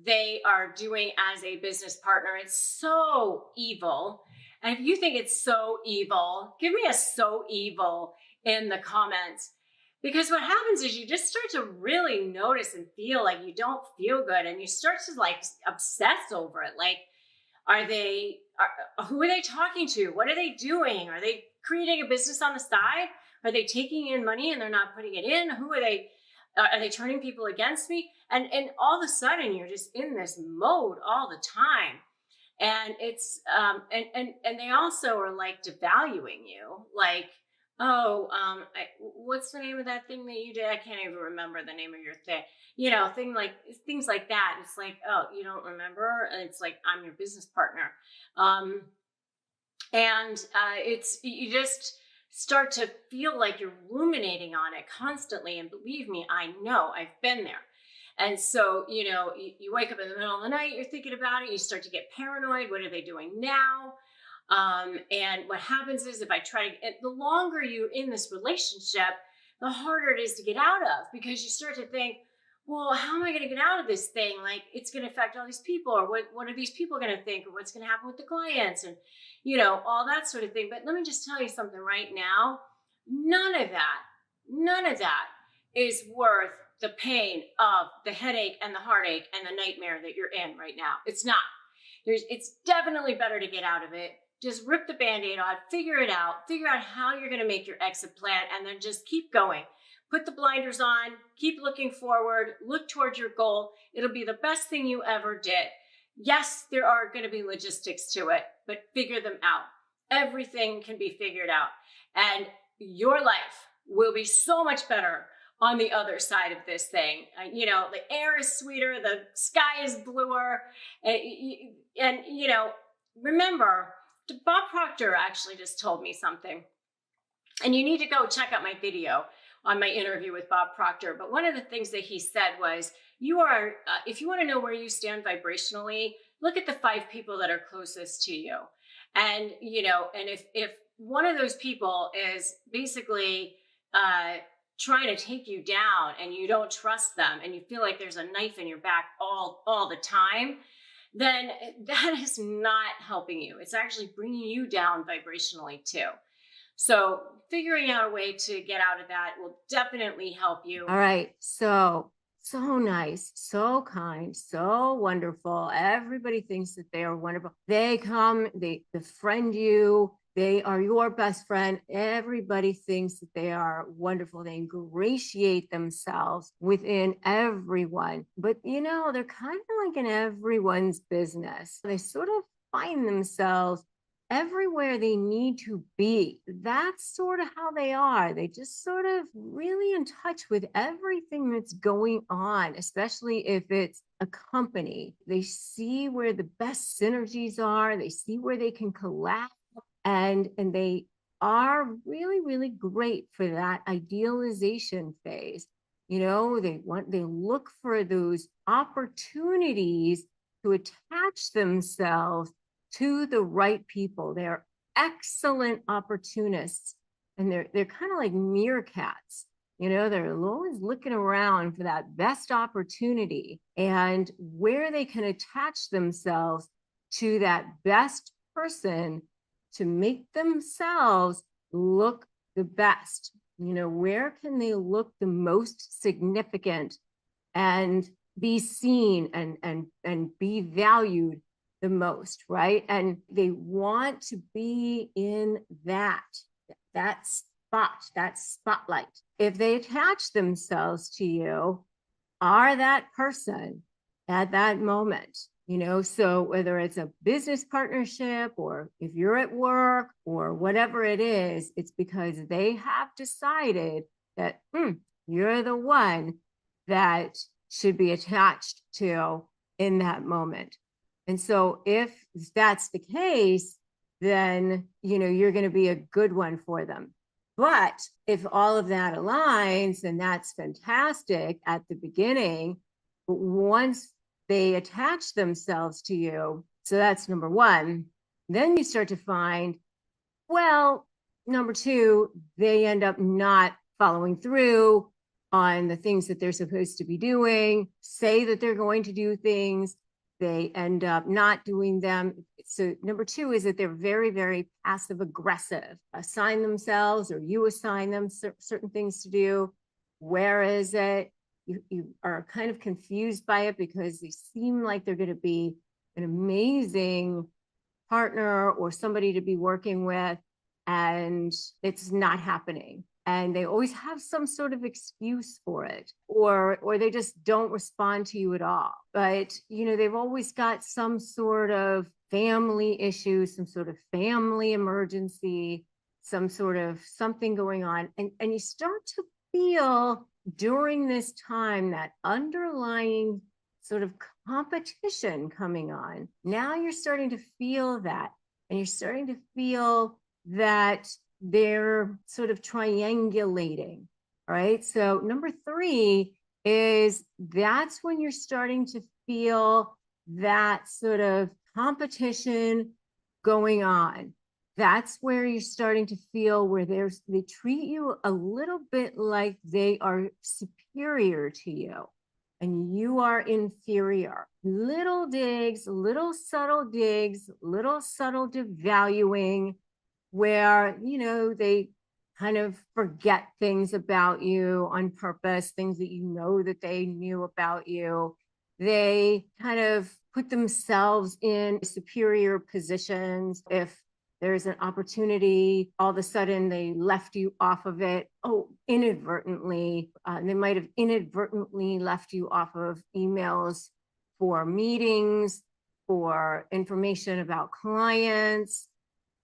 they are doing as a business partner. It's so evil. And if you think it's so evil, give me a so evil in the comments. Because what happens is you just start to really notice and feel like you don't feel good, and you start to like obsess over it. Like, who are they talking to? What are they doing? Are they creating a business on the side? Are they taking in money and they're not putting it in? Who are they? Are they turning people against me? And all of a sudden you're just in this mode all the time. And it's and they also are like devaluing you, like, oh, what's the name of that thing that you did? I can't even remember the name of your thing. Things like that. It's like, oh, you don't remember? And it's like, I'm your business partner. You just start to feel like you're ruminating on it constantly. And believe me, I know, I've been there. And so, you wake up in the middle of the night, you're thinking about it, you start to get paranoid. What are they doing now? And what happens is, if I try to, the longer you're in this relationship, the harder it is to get out of, because you start to think, well, how am I going to get out of this thing? Like, it's going to affect all these people, or what are these people going to think, or what's going to happen with the clients, and all that sort of thing. But let me just tell you something right now. None of that is worth the pain of the headache and the heartache and the nightmare that you're in right now. It's not. It's definitely better to get out of it. Just rip the Band-Aid off, figure out how you're going to make your exit plan, and then just keep going. Put the blinders on, keep looking forward, look towards your goal. It'll be the best thing you ever did. Yes, there are going to be logistics to it, but figure them out. Everything can be figured out. And your life will be so much better on the other side of this thing. The air is sweeter, the sky is bluer. And remember, Bob Proctor actually just told me something. And you need to go check out my video on my interview with Bob Proctor. But one of the things that he said was, if you want to know where you stand vibrationally, look at the 5 people that are closest to you. And, and if one of those people is basically trying to take you down, and you don't trust them, and you feel like there's a knife in your back all the time, then that is not helping you. It's actually bringing you down vibrationally too. So figuring out a way to get out of that will definitely help you. All right. So nice, so kind, so wonderful. Everybody thinks that they are wonderful. They come, they befriend you. They are your best friend. Everybody thinks that they are wonderful. They ingratiate themselves within everyone. But, they're kind of like in everyone's business. They sort of find themselves everywhere they need to be. That's sort of how they are. They just sort of really in touch with everything that's going on, especially if it's a company. They see where the best synergies are. They see where they can collapse. And they are really, really great for that idealization phase. They look for those opportunities to attach themselves to the right people. They're excellent opportunists, and they're kind of like meerkats. They're always looking around for that best opportunity and where they can attach themselves to that best person to make themselves look the best. Where can they look the most significant and be seen and be valued the most, right? And they want to be in that spot, that spotlight. If they attach themselves to you, are that person at that moment. So whether it's a business partnership, or if you're at work, or whatever it is, it's because they have decided that you're the one that should be attached to in that moment. And so if that's the case, then, you're going to be a good one for them. But if all of that aligns, then that's fantastic at the beginning. But once they attach themselves to you, so that's number one, then you start to find, well, number two, they end up not following through on the things that they're supposed to be doing, say that they're going to do things, they end up not doing them. So number two is that they're very, very passive aggressive, assign themselves, or you assign them certain things to do. Where is it? You are kind of confused by it because they seem like they're going to be an amazing partner or somebody to be working with, and it's not happening. And they always have some sort of excuse for it, or they just don't respond to you at all. But, they've always got some sort of family issue, some sort of family emergency, some sort of something going on. And you start to feel during this time that underlying sort of competition coming on. Now you're starting to feel that, and you're starting to feel that they're sort of triangulating, right? So number three is that's when you're starting to feel that sort of competition going on. That's where you're starting to feel where they treat you a little bit like they are superior to you and you are inferior. Little digs, little subtle devaluing where, they kind of forget things about you on purpose, things that you know that they knew about you. They kind of put themselves in superior positions. If there's an opportunity, all of a sudden they left you off of it. Oh, inadvertently. They might have inadvertently left you off of emails for meetings, for information about clients.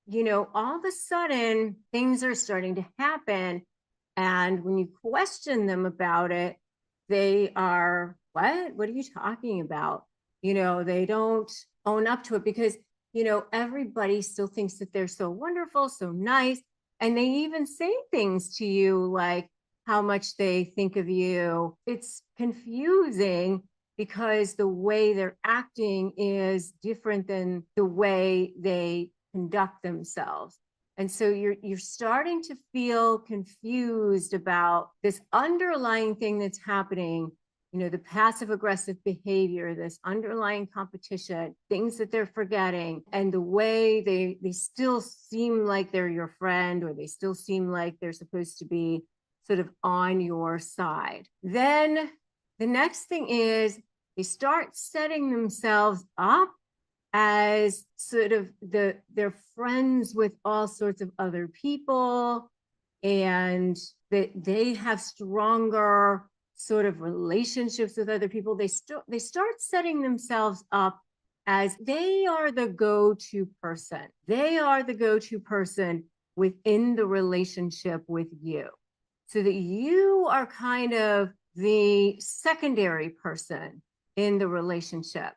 All of a sudden things are starting to happen. And when you question them about it, they are, what are you talking about? They don't own up to it because, everybody still thinks that they're so wonderful, so nice. And they even say things to you like how much they think of you. It's confusing because the way they're acting is different than the way they conduct themselves. And so you're starting to feel confused about this underlying thing that's happening, the passive aggressive behavior, this underlying competition, things that they're forgetting, and the way they still seem like they're your friend, or they still seem like they're supposed to be sort of on your side. Then the next thing is they start setting themselves up as sort of they're friends with all sorts of other people, and that they have stronger sort of relationships with other people. They start setting themselves up as they are the go-to person. They are the go-to person within the relationship with you, so that you are kind of the secondary person in the relationship.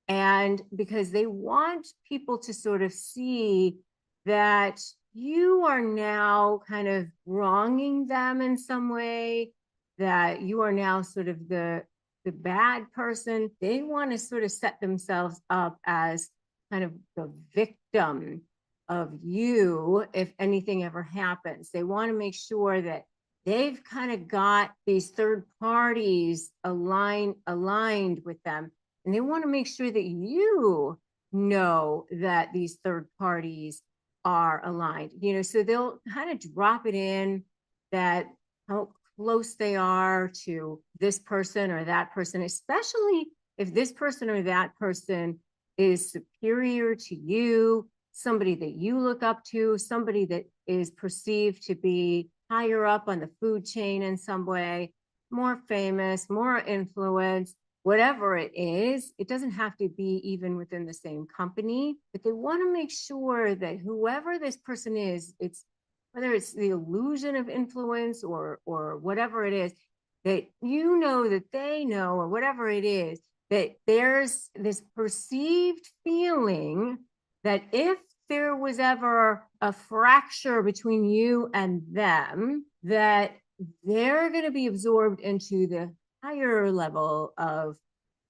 And because they want people to sort of see that you are now kind of wronging them in some way, that you are now sort of the bad person. They want to sort of set themselves up as kind of the victim of you if anything ever happens. They want to make sure that they've kind of got these third parties aligned with them. And they want to make sure that you know that these third parties are aligned, so they'll kind of drop it in that how close they are to this person or that person, especially if this person or that person is superior to you, somebody that you look up to, somebody that is perceived to be higher up on the food chain in some way, more famous, more influence. Whatever it is, it doesn't have to be even within the same company, but they want to make sure that whoever this person is, it's whether it's the illusion of influence or whatever it is, that that they know, or whatever it is, that there's this perceived feeling that if there was ever a fracture between you and them, that they're going to be absorbed into the higher level of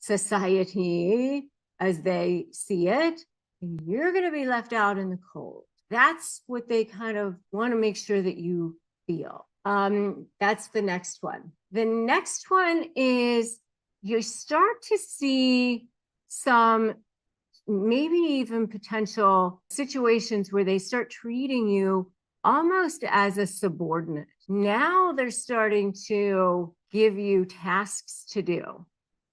society as they see it, and you're going to be left out in the cold. That's what they kind of want to make sure that you feel. That's the next one. The next one is you start to see some maybe even potential situations where they start treating you almost as a subordinate. Now they're starting to give you tasks to do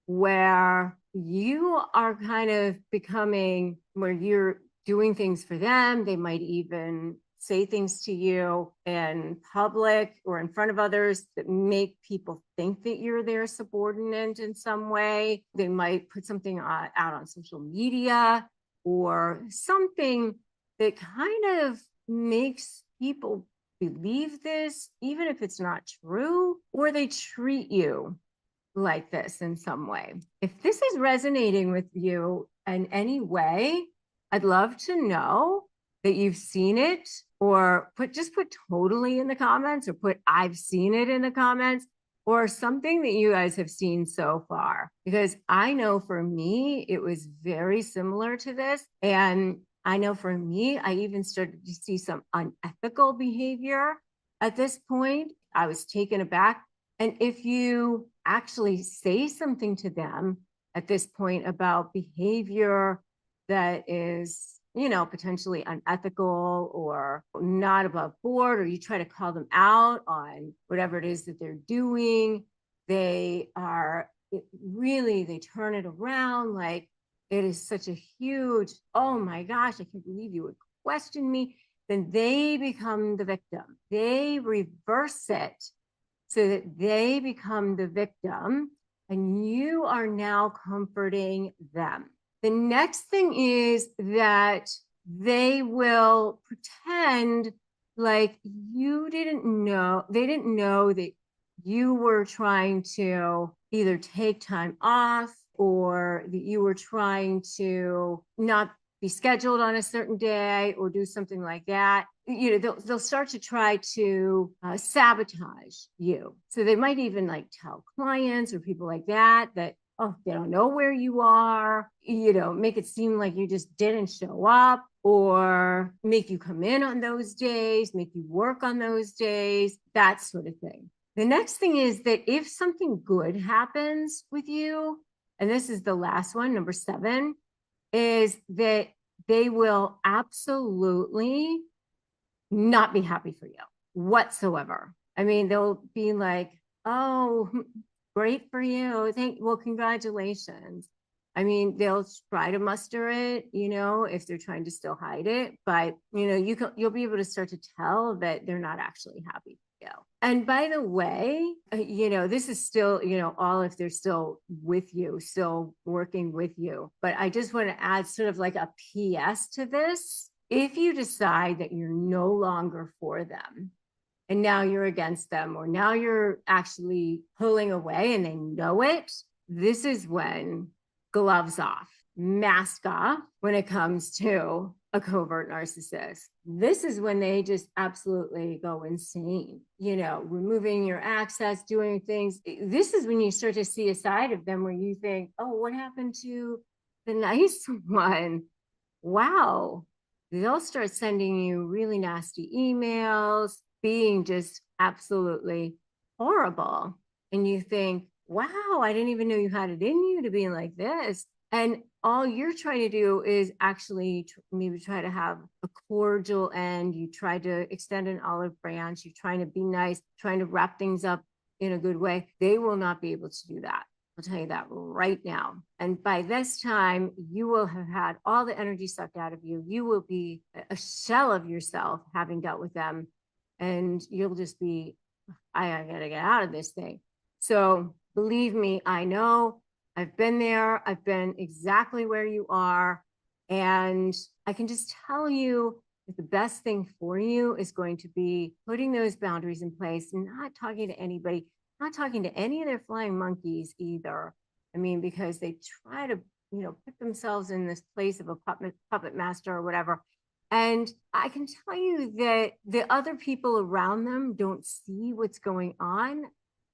where you are kind of becoming, where you're doing things for them. They might even say things to you in public or in front of others that make people think that you're their subordinate in some way. They might put something out on social media or something that kind of makes people believe this, even if it's not true, or they treat you like this in some way. If this is resonating with you in any way, I'd love to know that you've seen it, or just put totally in the comments, or put I've seen it in the comments, or something that you guys have seen so far. Because I know for me, it was very similar to this. And I know for me, I even started to see some unethical behavior at this point. I was taken aback. And if you actually say something to them at this point about behavior that is, potentially unethical or not above board, or you try to call them out on whatever it is that they're doing, they turn it around like it is such a huge, oh my gosh, I can't believe you would question me. Then they become the victim. They reverse it so that they become the victim, and you are now comforting them. The next thing is that they will pretend like they didn't know that you were trying to either take time off or that you were trying to not be scheduled on a certain day or do something like that. They'll start to try to sabotage you. So they might even tell clients or people like that, oh, they don't know where you are, make it seem like you just didn't show up, or make you come in on those days, make you work on those days, that sort of thing. The next thing is that if something good happens with you, and this is the last one, number 7, is that they will absolutely not be happy for you whatsoever. I mean, they'll be like, oh, great for you. Congratulations. I mean, they'll try to muster it, if they're trying to still hide it, but you'll be able to start to tell that they're not actually happy for you. And by the way, this is still, all if they're still with you, still working with you. But I just want to add sort of like a PS to this. If you decide that you're no longer for them, and now you're against them, or now you're actually pulling away and they know it, this is when gloves off, mask off when it comes to a covert narcissist. This is when they just absolutely go insane, removing your access, doing things. This is when you start to see a side of them where you think, oh, what happened to the nice one? Wow. They'll start sending you really nasty emails, being just absolutely horrible. And you think, wow, I didn't even know you had it in you to be like this. And all you're trying to do is actually maybe try to have a cordial end. You try to extend an olive branch. You're trying to be nice, trying to wrap things up in a good way. They will not be able to do that. I'll tell you that right now. And by this time, you will have had all the energy sucked out of you. You will be a shell of yourself having dealt with them. And you'll just be, I gotta get out of this thing. So believe me, I know. I've been there. I've been exactly where you are. And I can just tell you that the best thing for you is going to be putting those boundaries in place, not talking to anybody, not talking to any of their flying monkeys either. I mean, because they try to, put themselves in this place of a puppet master or whatever. And I can tell you that the other people around them don't see what's going on.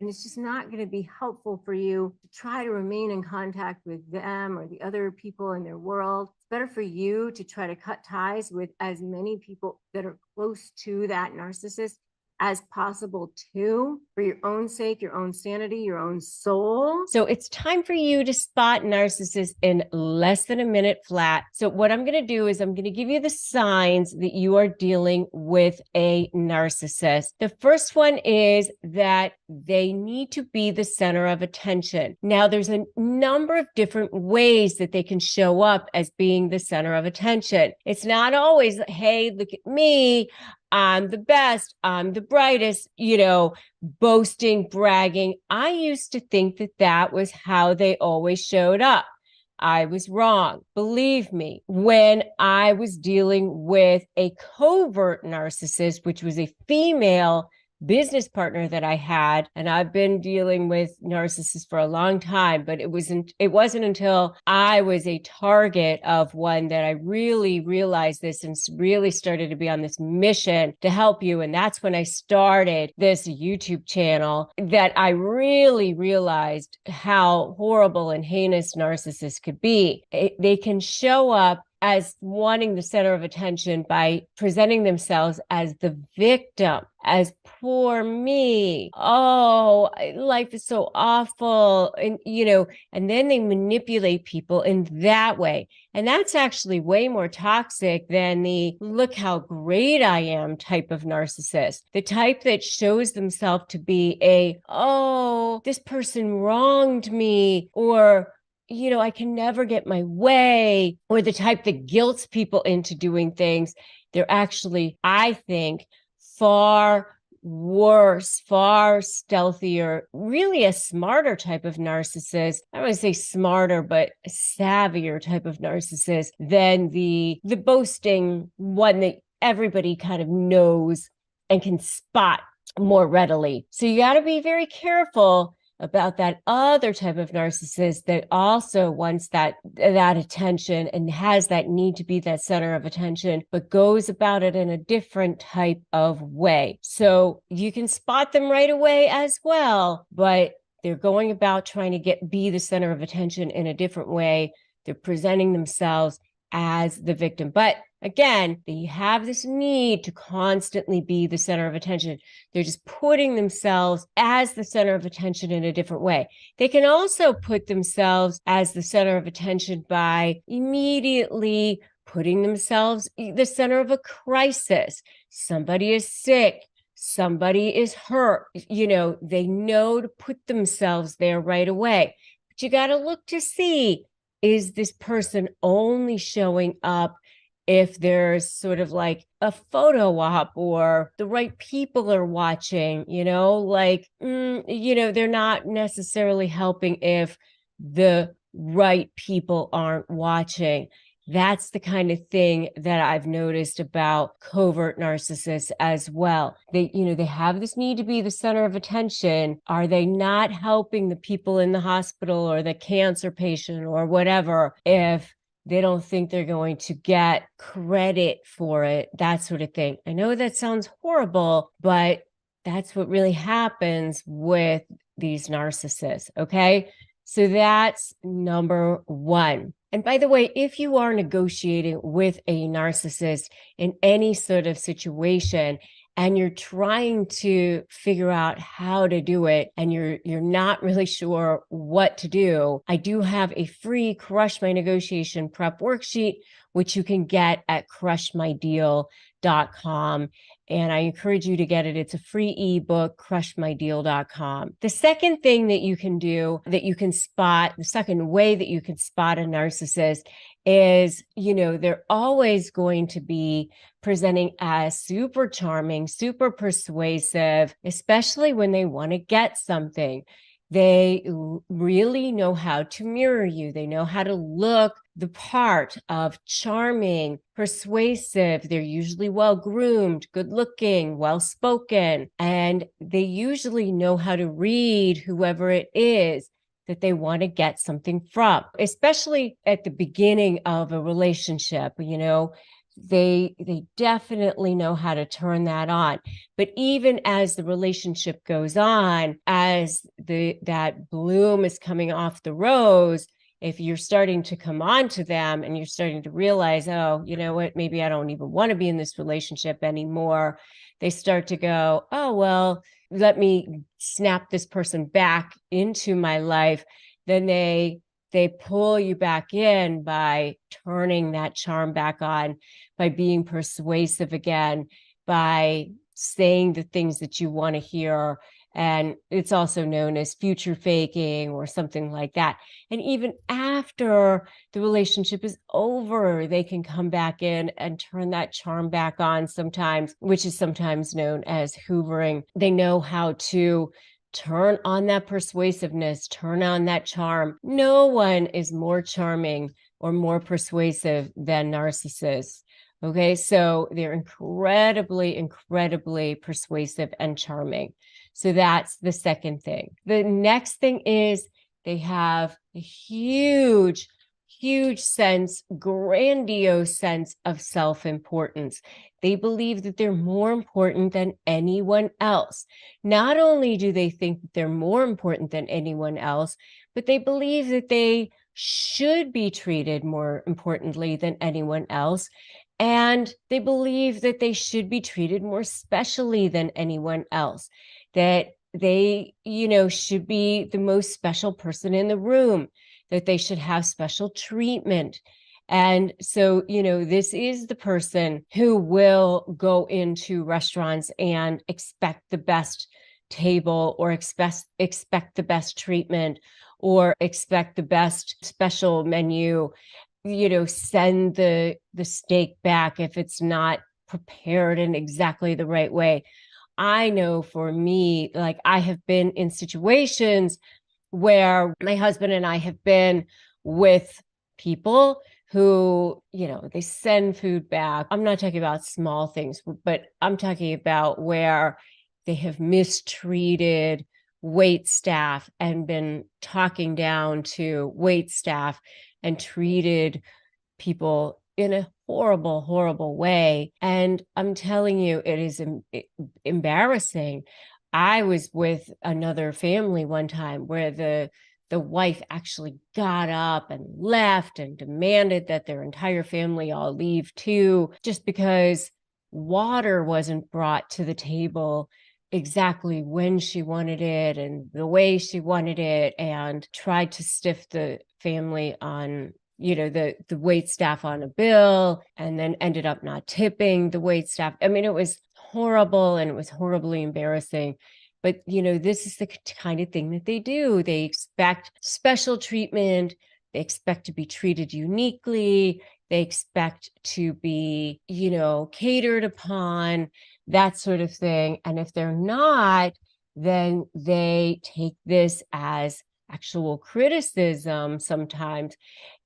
And it's just not going to be helpful for you to try to remain in contact with them or the other people in their world. It's better for you to try to cut ties with as many people that are close to that narcissist as possible too, for your own sake, your own sanity, your own soul. So it's time for you to spot narcissists in less than a minute flat. So what I'm going to do is I'm going to give you the signs that you are dealing with a narcissist. The first one is that they need to be the center of attention. Now, there's a number of different ways that they can show up as being the center of attention. It's not always, hey, look at me, I'm the best, I'm the brightest, boasting, bragging. I used to think that that was how they always showed up. I was wrong. Believe me, when I was dealing with a covert narcissist, which was a female business partner that I had, and I've been dealing with narcissists for a long time, but it wasn't until I was a target of one that I really realized this and really started to be on this mission to help you. And that's when I started this YouTube channel, that I really realized how horrible and heinous narcissists could be. They can show up as wanting the center of attention by presenting themselves as the victim, as poor me. Oh, life is so awful. And, and then they manipulate people in that way. And that's actually way more toxic than the look how great I am type of narcissist. The type that shows themselves to be oh, this person wronged me, or I can never get my way, or the type that guilts people into doing things. They're actually, I think, far worse, far stealthier, really a smarter type of narcissist. I don't want to say smarter, but a savvier type of narcissist than the boasting one that everybody kind of knows and can spot more readily. So you got to be very careful about that other type of narcissist that also wants that attention and has that need to be that center of attention, but goes about it in a different type of way. So you can spot them right away as well, but they're going about trying to be the center of attention in a different way. They're presenting themselves as the victim. But again, they have this need to constantly be the center of attention. They're just putting themselves as the center of attention in a different way. They can also put themselves as the center of attention by immediately putting themselves the center of a crisis. Somebody is sick. Somebody is hurt. They know to put themselves there right away. But you got to look to see, is this person only showing up if there's sort of like a photo op or the right people are watching, they're not necessarily helping if the right people aren't watching. That's the kind of thing that I've noticed about covert narcissists as well. They have this need to be the center of attention. Are they not helping the people in the hospital or the cancer patient or whatever if they don't think they're going to get credit for it, that sort of thing? I know that sounds horrible, but that's what really happens with these narcissists, okay? So that's number one. And by the way, if you are negotiating with a narcissist in any sort of situation, and you're trying to figure out how to do it, and you're not really sure what to do, I do have a free Crush My Negotiation Prep worksheet, which you can get at crushmydeal.com. And I encourage you to get it. It's a free ebook, crushmydeal.com. The second thing that you can do, that you can spot, the second way that you can spot a narcissist is, they're always going to be presenting as super charming, super persuasive, especially when they want to get something. They really know how to mirror you. They know how to look the part of charming, persuasive. They're usually well-groomed, good-looking, well-spoken, and they usually know how to read whoever it is that they want to get something from, especially at the beginning of a relationship. They definitely know how to turn that on. But even as the relationship goes on, as that bloom is coming off the rose, if you're starting to come on to them and you're starting to realize, oh, you know what, maybe I don't even want to be in this relationship anymore, they start to go, oh, well, let me snap this person back into my life. Then they pull you back in by turning that charm back on, by being persuasive again, by saying the things that you want to hear. And it's also known as future faking or something like that. And even after the relationship is over, they can come back in and turn that charm back on sometimes, which is sometimes known as hoovering. They know how to turn on that persuasiveness, turn on that charm. No one is more charming or more persuasive than narcissists. Okay, so they're incredibly, incredibly persuasive and charming. So that's the second thing. The next thing is they have a huge sense, grandiose sense of self-importance. They believe that they're more important than anyone else. Not only do they think that they're more important than anyone else, but they believe that they should be treated more importantly than anyone else. And they believe that they should be treated more specially than anyone else, that they, should be the most special person in the room, that they should have special treatment. And so, this is the person who will go into restaurants and expect the best table, or expect the best treatment, or expect the best special menu, send the steak back if it's not prepared in exactly the right way. I know for me, like, I have been in situations where my husband and I have been with people who, they send food back. I'm not talking about small things, but I'm talking about where they have mistreated wait staff and been talking down to wait staff and treated people in a horrible, horrible way. And I'm telling you, it is embarrassing. I was with another family one time where the wife actually got up and left and demanded that their entire family all leave too, just because water wasn't brought to the table exactly when she wanted it and the way she wanted it, and tried to stiff the family on the wait staff on a bill, and then ended up not tipping the wait staff. I mean, it was horrible, and it was horribly embarrassing. But this is the kind of thing that they do. They expect special treatment. They expect to be treated uniquely. They expect to be catered upon, that sort of thing. And if they're not, then they take this as actual criticism sometimes,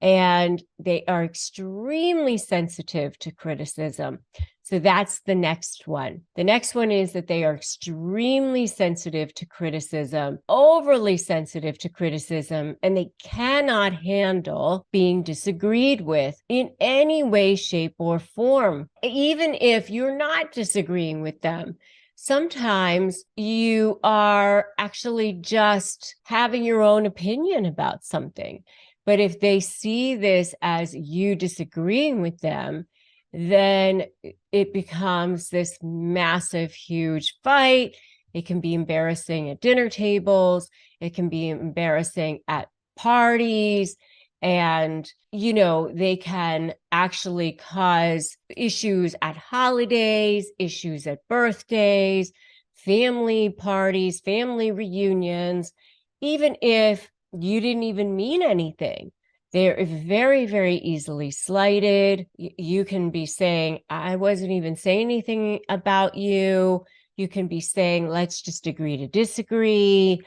and they are extremely sensitive to criticism. So that's the next one. The next one is that they are extremely sensitive to criticism, overly sensitive to criticism, and they cannot handle being disagreed with in any way, shape, or form. Even if you're not disagreeing with them, sometimes you are actually just having your own opinion about something. But if they see this as you disagreeing with them, then it becomes this massive, huge fight. It can be embarrassing at dinner tables. It can be embarrassing at parties. And, they can actually cause issues at holidays, issues at birthdays, family parties, family reunions, even if you didn't even mean anything. They're very, very easily slighted. You can be saying, I wasn't even saying anything about you. You can be saying, let's just agree to disagree.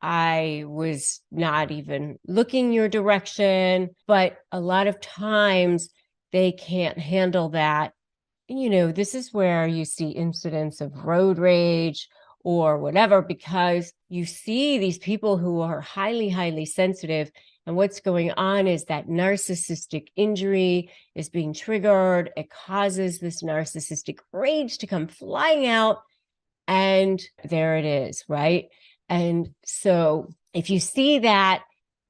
I was not even looking your direction. But a lot of times they can't handle that. This is where you see incidents of road rage or whatever, because you see these people who are highly, highly sensitive. And what's going on is that narcissistic injury is being triggered. It causes this narcissistic rage to come flying out. And there it is, right? And so if you see that,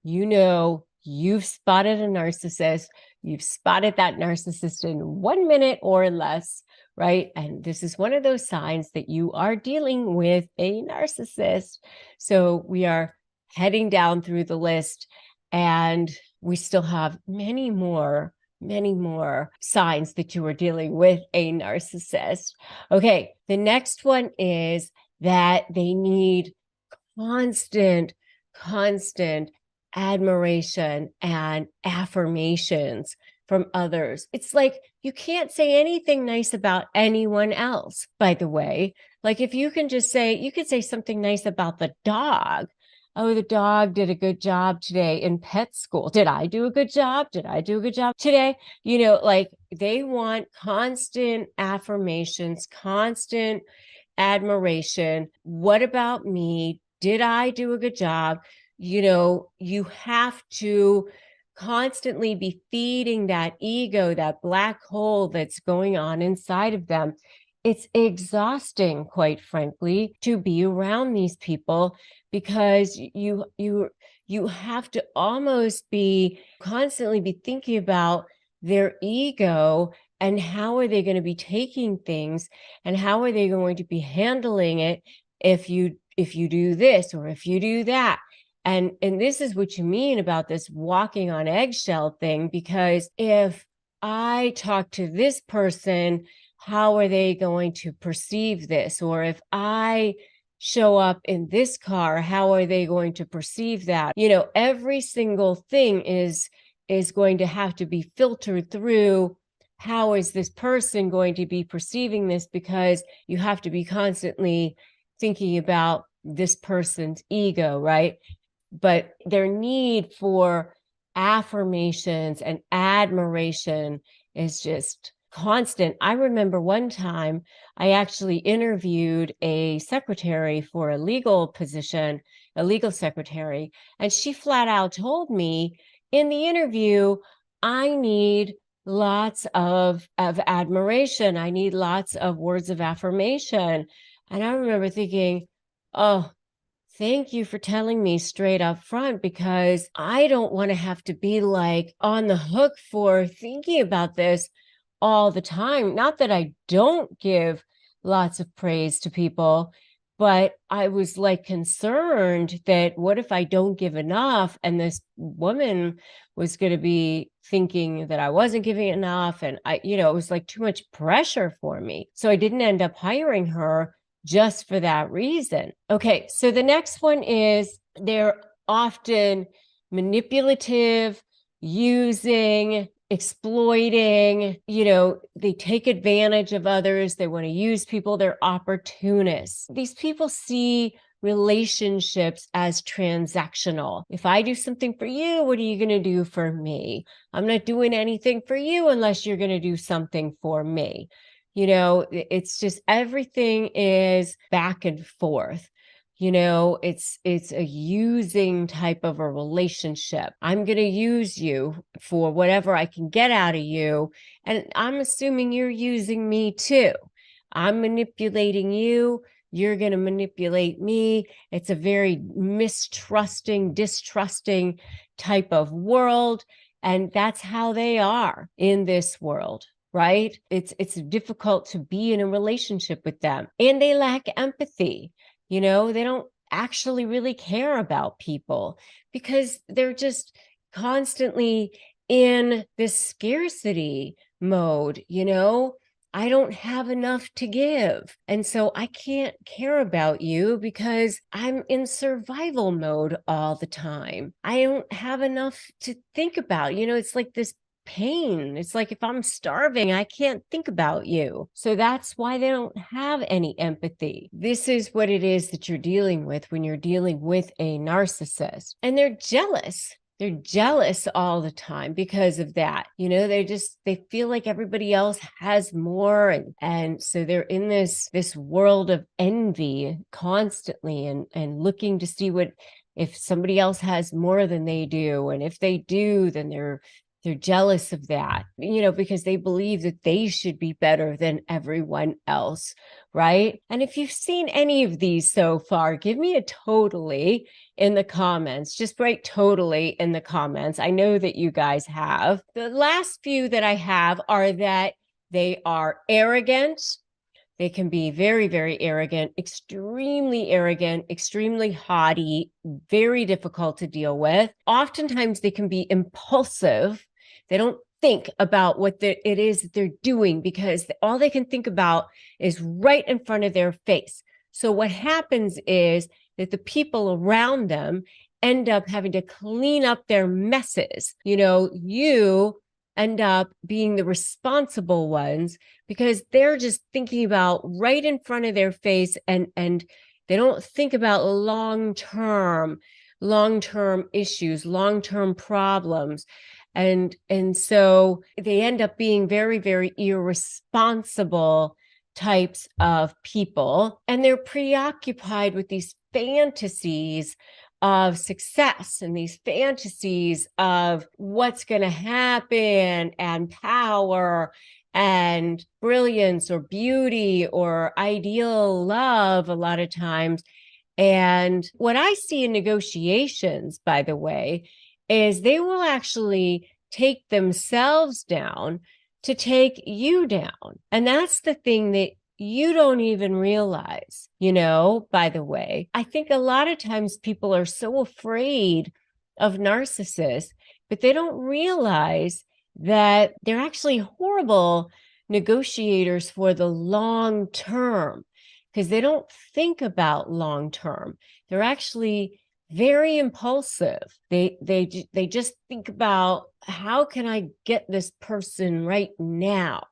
you've spotted a narcissist. You've spotted that narcissist in 1 minute or less, right? And this is one of those signs that you are dealing with a narcissist. So we are heading down through the list, and we still have many more signs that you are dealing with a narcissist. Okay, the next one is that they need constant admiration and affirmations from others. It's like you can't say anything nice about anyone else, by the way. Like, if you can just say, you could say something nice about the dog. Oh, the dog did a good job today in pet school. Did I do a good job? Did I do a good job today? Like, they want constant affirmations, constant admiration. What about me? Did I do a good job? You have to constantly be feeding that ego, that black hole that's going on inside of them. It's exhausting, quite frankly, to be around these people, because you have to almost be constantly be thinking about their ego and how are they going to be taking things and how are they going to be handling it if you do this or if you do that. And this is what you mean about this walking on eggshell thing, because if I talk to this person, how are they going to perceive this? Or if I show up in this car, how are they going to perceive that? You know, every single thing is going to have to be filtered through. How is this person going to be perceiving this? Because you have to be constantly thinking about this person's ego, right? But their need for affirmations and admiration is just constant. I remember one time I actually interviewed a secretary for a legal position, a legal secretary, and she flat out told me in the interview, I need lots of admiration. I need lots of words of affirmation. And I remember thinking, oh, thank you for telling me straight up front, because I don't want to have to be like on the hook for thinking about this all the time. Not that I don't give lots of praise to people, but I was like concerned that what if I don't give enough and this woman was going to be thinking that I wasn't giving enough. And it was like too much pressure for me. So I didn't end up hiring her just for that reason. Okay, so the next one is they're often manipulative, using, exploiting, they take advantage of others. They want to use people. They're opportunists. These people see relationships as transactional. If I do something for you, what are you going to do for me? I'm not doing anything for you unless you're going to do something for me. It's just everything is back and forth. It's a using type of a relationship. I'm going to use you for whatever I can get out of you. And I'm assuming you're using me too. I'm manipulating you. You're going to manipulate me. It's a very mistrusting, distrusting type of world. And that's how they are in this world. Right? It's difficult to be in a relationship with them. And they lack empathy. They don't actually really care about people because they're just constantly in this scarcity mode. I don't have enough to give. And so I can't care about you because I'm in survival mode all the time. I don't have enough to think about. It's like this pain. It's like if I'm starving, I can't think about you. So that's why they don't have any empathy. This is what it is that you're dealing with when you're dealing with a narcissist. And they're jealous. They're jealous all the time because of that. They feel like everybody else has more. And so they're in this world of envy constantly and looking to see if somebody else has more than they do. And if they do, then they're jealous of that, because they believe that they should be better than everyone else, right? And if you've seen any of these so far, give me a totally in the comments. Just write totally in the comments. I know that you guys have. The last few that I have are that they are arrogant. They can be very, very arrogant, extremely haughty, very difficult to deal with. Oftentimes they can be impulsive. They don't think about what it is that they're doing because all they can think about is right in front of their face. So what happens is that the people around them end up having to clean up their messes. You end up being the responsible ones because they're just thinking about right in front of their face and they don't think about long-term issues, long-term problems. And so they end up being very, very irresponsible types of people. And they're preoccupied with these fantasies of success and these fantasies of what's going to happen and power and brilliance or beauty or ideal love a lot of times. And what I see in negotiations, by the way, is they will actually take themselves down to take you down. And that's the thing that you don't even realize, by the way. I think a lot of times people are so afraid of narcissists, but they don't realize that they're actually horrible negotiators for the long term, because they don't think about long term. They're actually very impulsive. They just think about, how can I get this person right now?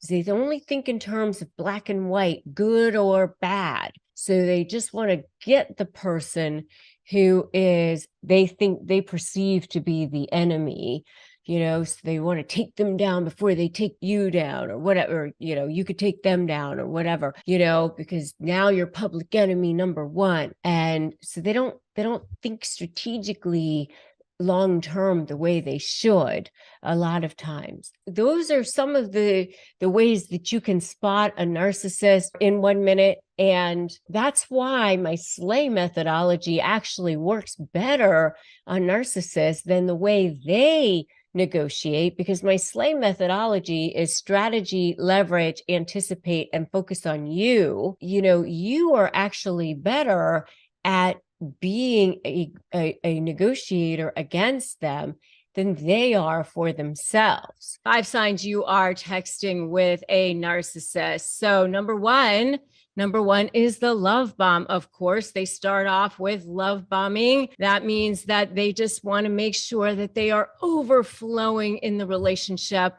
They only think in terms of black and white, good or bad. So they just want to get the person who they perceive to be the enemy, so they want to take them down before they take you down, or whatever, you could take them down or whatever, because now you're public enemy number one. And so they don't think strategically long term the way they should a lot of times. Those are some of the ways that you can spot a narcissist in 1 minute. And that's why my SLAY methodology actually works better on narcissists than the way they negotiate, because my SLAY methodology is strategy, leverage, anticipate, and focus on you. You are actually better at being a negotiator against them than they are for themselves. 5 signs you are texting with a narcissist. So number one is the love bomb. Of course, they start off with love bombing. That means that they just want to make sure that they are overflowing in the relationship.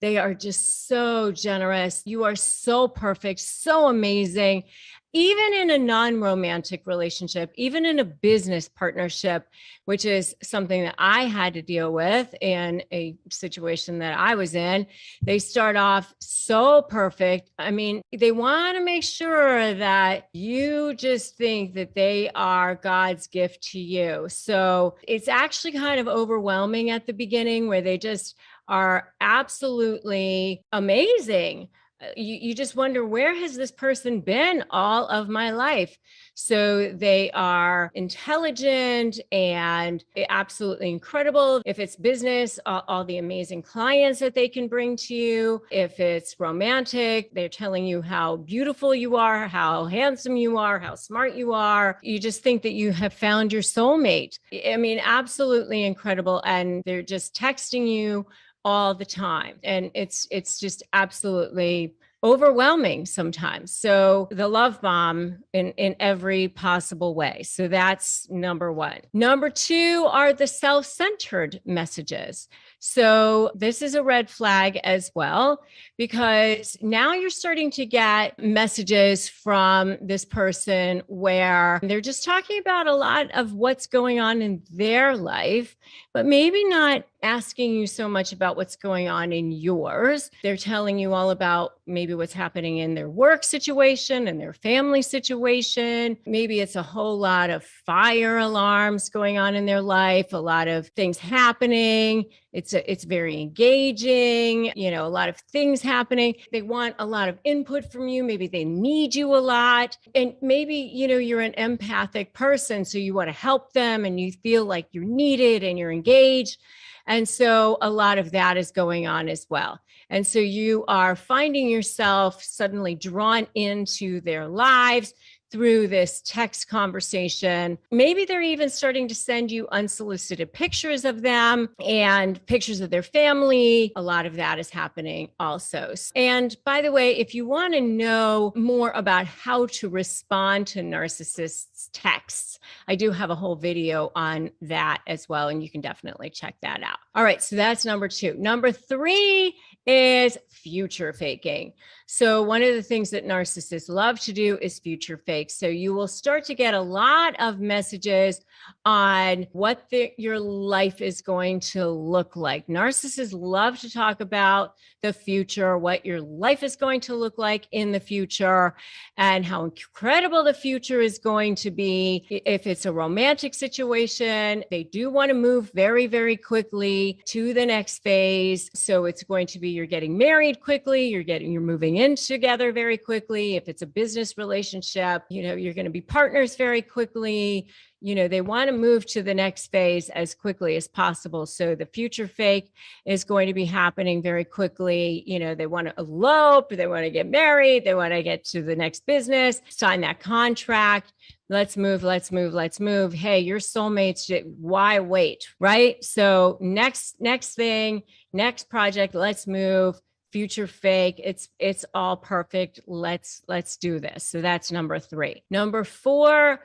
They are just so generous. You are so perfect, so amazing. Even in a non-romantic relationship, even in a business partnership, which is something that I had to deal with in a situation that I was in, they start off so perfect. I mean, they want to make sure that you just think that they are God's gift to you. So it's actually kind of overwhelming at the beginning, where they just are absolutely amazing. You just wonder, where has this person been all of my life? So they are intelligent and absolutely incredible. If it's business, all the amazing clients that they can bring to you. If it's romantic, they're telling you how beautiful you are, how handsome you are, how smart you are. You just think that you have found your soulmate. I mean, absolutely incredible. And they're just texting you all the time. And it's just absolutely overwhelming sometimes. So the love bomb in every possible way. So that's number one. Number two are the self-centered messages. So this is a red flag as well, because now you're starting to get messages from this person where they're just talking about a lot of what's going on in their life, but maybe not asking you so much about what's going on in yours. They're telling you all about maybe what's happening in their work situation and their family situation. Maybe it's a whole lot of fire alarms going on in their life, a lot of things happening. It's very engaging, a lot of things happening. They want a lot of input from you. Maybe they need you a lot. And maybe, you're an empathic person, so you want to help them and you feel like you're needed and you're engaged. And so a lot of that is going on as well. And so you are finding yourself suddenly drawn into their lives through this text conversation. Maybe they're even starting to send you unsolicited pictures of them and pictures of their family. A lot of that is happening also. And by the way, if you want to know more about how to respond to narcissists' texts, I do have a whole video on that as well, and you can definitely check that out. All right, so that's number two. Number three is future faking. So one of the things that narcissists love to do is future fake. So you will start to get a lot of messages on what your life is going to look like. Narcissists love to talk about the future, what your life is going to look like in the future, and how incredible the future is going to be. If it's a romantic situation, they do want to move very, very quickly to the next phase. So it's going to be you're getting married quickly, you're moving in together very quickly. If it's a business relationship, you're going to be partners very quickly. They want to move to the next phase as quickly as possible. So the future fake is going to be happening very quickly. They want to elope, they want to get married, they want to get to the next business, sign that contract. Let's move. Hey, your soulmates, why wait? Right? So next thing, next project, let's move. Future fake. It's all perfect. Let's do this. So that's number 3. Number 4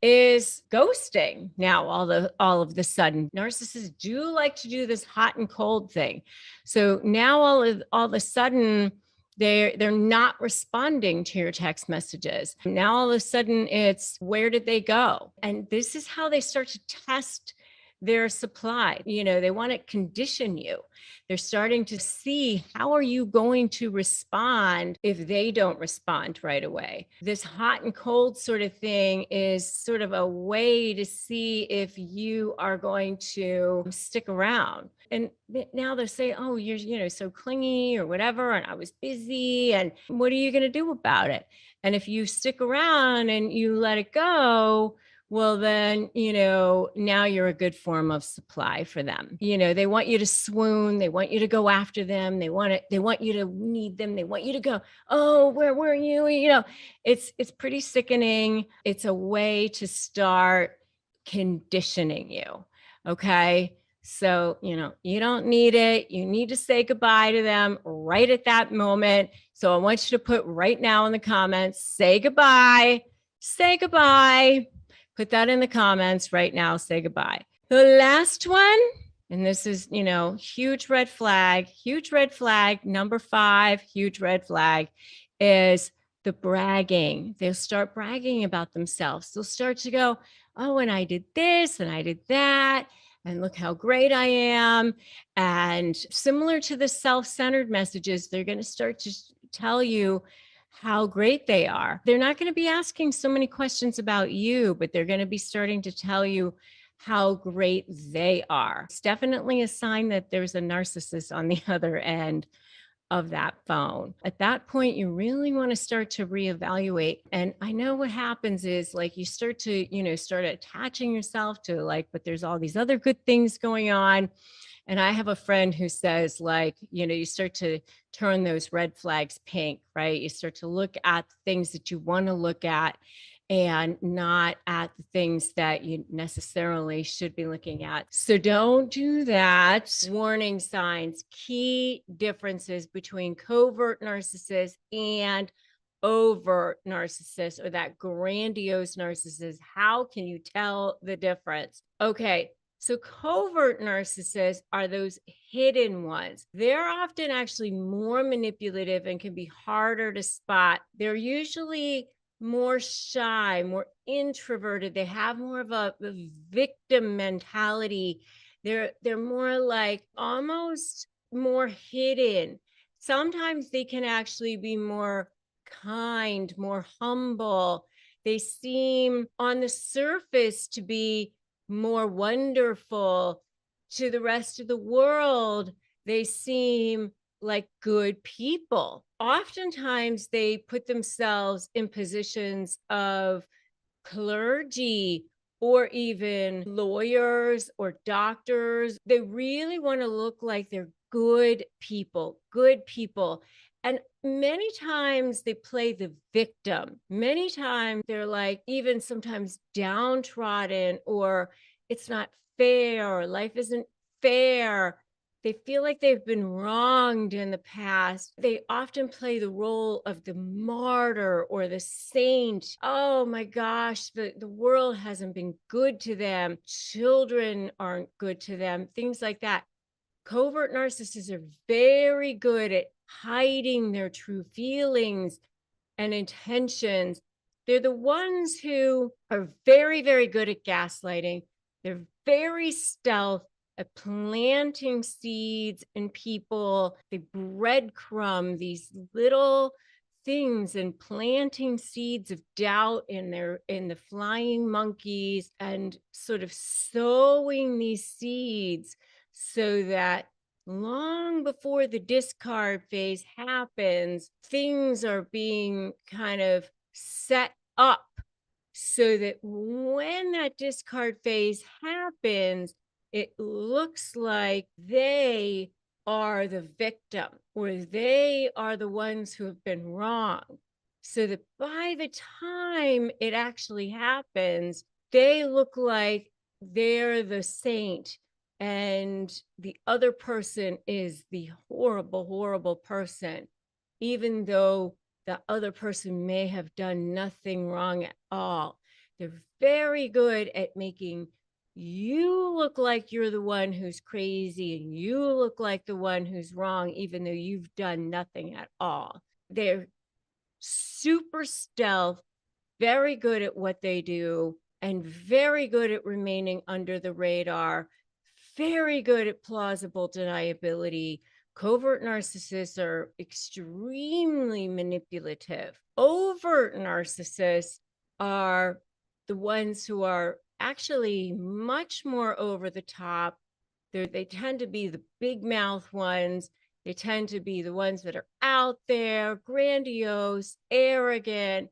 is ghosting. Now, all of the sudden, narcissists do like to do this hot and cold thing. So now all of a sudden, they're not responding to your text messages. Now all of a sudden it's, where did they go? And this is how they start to test their supply. They want to condition you. They're starting to see, how are you going to respond if they don't respond right away? This hot and cold sort of thing is sort of a way to see if you are going to stick around. And now they're saying, oh, you're so clingy or whatever, and I was busy, and what are you going to do about it? And if you stick around and you let it go, well, then, now you're a good form of supply for them. They want you to swoon. They want you to go after them. They want you to need them. They want you to go, oh, where were you? It's pretty sickening. It's a way to start conditioning you. Okay. So, you don't need it. You need to say goodbye to them right at that moment. So I want you to put right now in the comments, say goodbye. Put that in the comments right now. Say goodbye. The last one, and this is, huge red flag. Number 5, huge red flag is the bragging. They'll start bragging about themselves. They'll start to go, oh, and I did this and I did that. And look how great I am. And similar to the self-centered messages, they're going to start to tell you how great they are. They're not going to be asking so many questions about you, but they're going to be starting to tell you how great they are. It's definitely a sign that there's a narcissist on the other end of that phone. At that point, you really want to start to reevaluate. And I know what happens is, like, you start to, start attaching yourself to, but there's all these other good things going on. And I have a friend who says, you start to turn those red flags pink, right? You start to look at the things that you want to look at and not at the things that you necessarily should be looking at. So don't do that. Warning signs, key differences between covert narcissists and overt narcissist, or that grandiose narcissist. How can you tell the difference? Okay. So covert narcissists are those hidden ones. They're often actually more manipulative and can be harder to spot. They're usually more shy, more introverted. They have more of a victim mentality. They're more like almost more hidden. Sometimes they can actually be more kind, more humble. They seem on the surface to be more wonderful to the rest of the world. They seem like good people. Oftentimes they put themselves in positions of clergy or even lawyers or doctors. They really want to look like they're good people. And many times they play the victim. Many times they're even sometimes downtrodden, or it's not fair, or life isn't fair. They feel like they've been wronged in the past. They often play the role of the martyr or the saint. Oh my gosh, the world hasn't been good to them. Children aren't good to them, things like that. Covert narcissists are very good at hiding their true feelings and intentions. They're the ones who are very, very good at gaslighting. They're very stealth at planting seeds in people. They breadcrumb these little things and planting seeds of doubt in the flying monkeys, and sort of sowing these seeds so that long before the discard phase happens, things are being kind of set up so that when that discard phase happens, it looks like they are the victim or they are the ones who have been wrong. So that by the time it actually happens, they look like they're the saint and the other person is the horrible, horrible person, even though the other person may have done nothing wrong at all. They're very good at making you look like you're the one who's crazy and you look like the one who's wrong, even though you've done nothing at all. They're super stealth, very good at what they do, and very good at remaining under the radar, very good at plausible deniability. Covert narcissists are extremely manipulative. Overt narcissists are the ones who are actually much more over the top. They tend to be the big mouth ones. They tend to be the ones that are out there, grandiose, arrogant,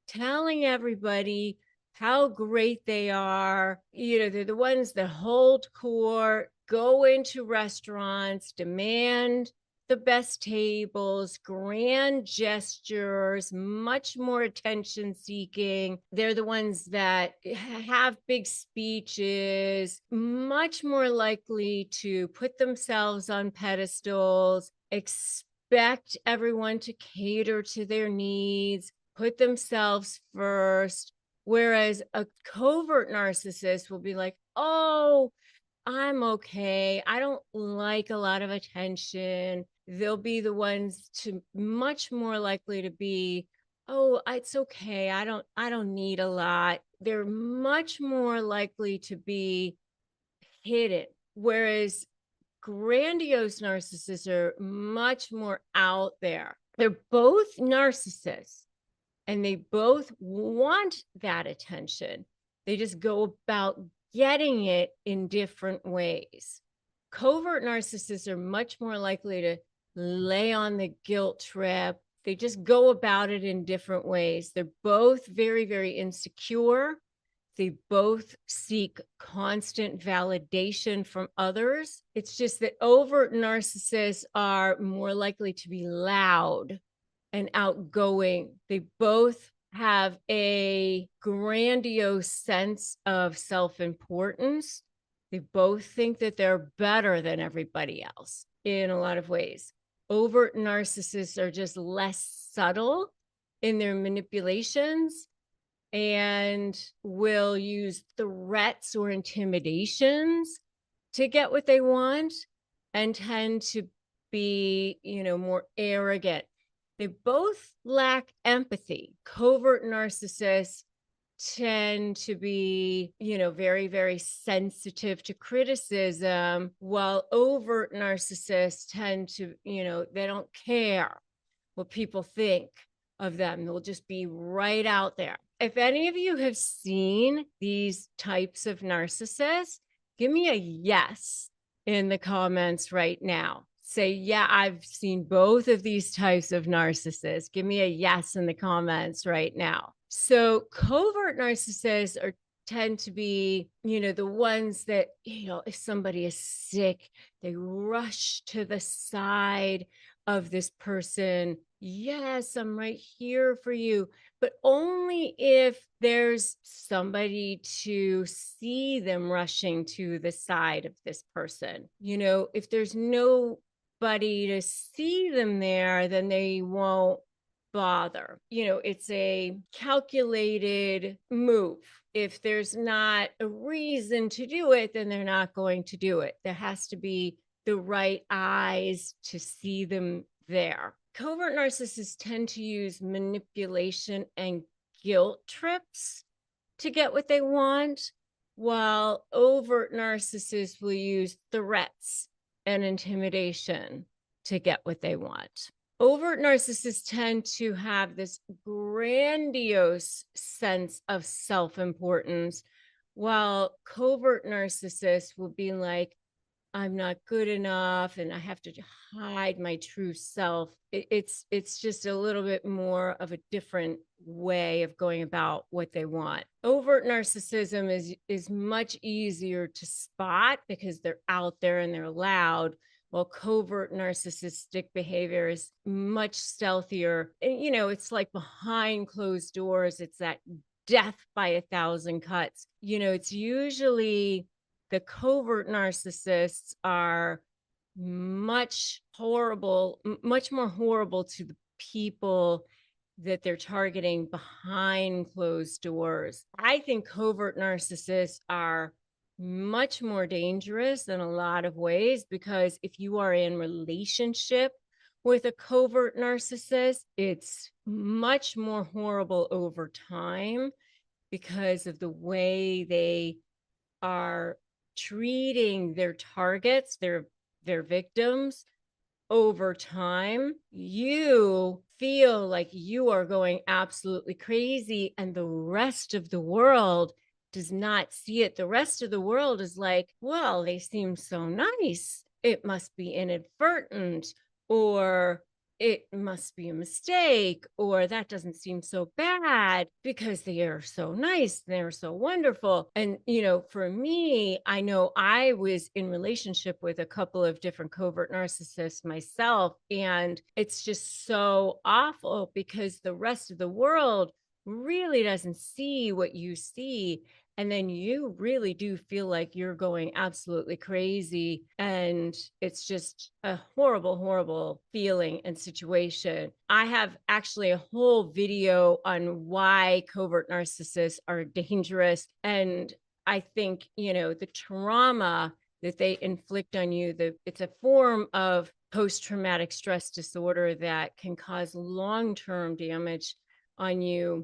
telling everybody how great they are. They're the ones that hold court, go into restaurants, demand the best tables, grand gestures, much more attention seeking. They're the ones that have big speeches, much more likely to put themselves on pedestals, expect everyone to cater to their needs, put themselves first. Whereas a covert narcissist will be like, oh, I'm okay. I don't like a lot of attention. They'll be the ones to much more likely to be, oh, it's okay. I don't need a lot. They're much more likely to be hidden. Whereas grandiose narcissists are much more out there. They're both narcissists and they both want that attention. They just go about getting it in different ways. Covert narcissists are much more likely to lay on the guilt trip. They just go about it in different ways. They're both very, very insecure. They both seek constant validation from others. It's just that overt narcissists are more likely to be loud and outgoing. They both have a grandiose sense of self-importance. They both think that they're better than everybody else in a lot of ways. Overt narcissists are just less subtle in their manipulations and will use threats or intimidations to get what they want and tend to be, more arrogant. They both lack empathy. Covert narcissists tend to be, very, very sensitive to criticism, while overt narcissists tend to, they don't care what people think of them. They'll just be right out there. If any of you have seen these types of narcissists, give me a yes in the comments right now. Say, yeah, I've seen both of these types of narcissists. Give me a yes in the comments right now. So covert narcissists tend to be, the ones that, if somebody is sick, they rush to the side of this person. Yes, I'm right here for you, but only if there's somebody to see them rushing to the side of this person. If there's nobody to see them there, then they won't bother. It's a calculated move. If there's not a reason to do it, then they're not going to do it. There has to be the right eyes to see them there. Covert narcissists tend to use manipulation and guilt trips to get what they want, while overt narcissists will use threats and intimidation to get what they want. Overt narcissists tend to have this grandiose sense of self-importance, while covert narcissists will be like, I'm not good enough and I have to hide my true self. It's just a little bit more of a different way of going about what they want. Overt narcissism is much easier to spot because they're out there and they're loud, while covert narcissistic behavior is much stealthier. And, it's like behind closed doors. It's that death by a thousand cuts. It's usually the covert narcissists are much more horrible to the people that they're targeting behind closed doors. I think covert narcissists are much more dangerous in a lot of ways, because if you are in relationship with a covert narcissist, it's much more horrible over time because of the way they are treating their targets, their victims over time. You feel like you are going absolutely crazy, and the rest of the world does not see it. The rest of the world is like, well, they seem so nice. It must be inadvertent, or it must be a mistake, or that doesn't seem so bad because they are so nice. They're so wonderful. And, for me, I know I was in relationship with a couple of different covert narcissists myself. And it's just so awful because the rest of the world really doesn't see what you see. And then you really do feel like you're going absolutely crazy. And it's just a horrible, horrible feeling and situation. I have actually a whole video on why covert narcissists are dangerous. And I think, the trauma that they inflict on you, it's a form of post-traumatic stress disorder that can cause long-term damage on you.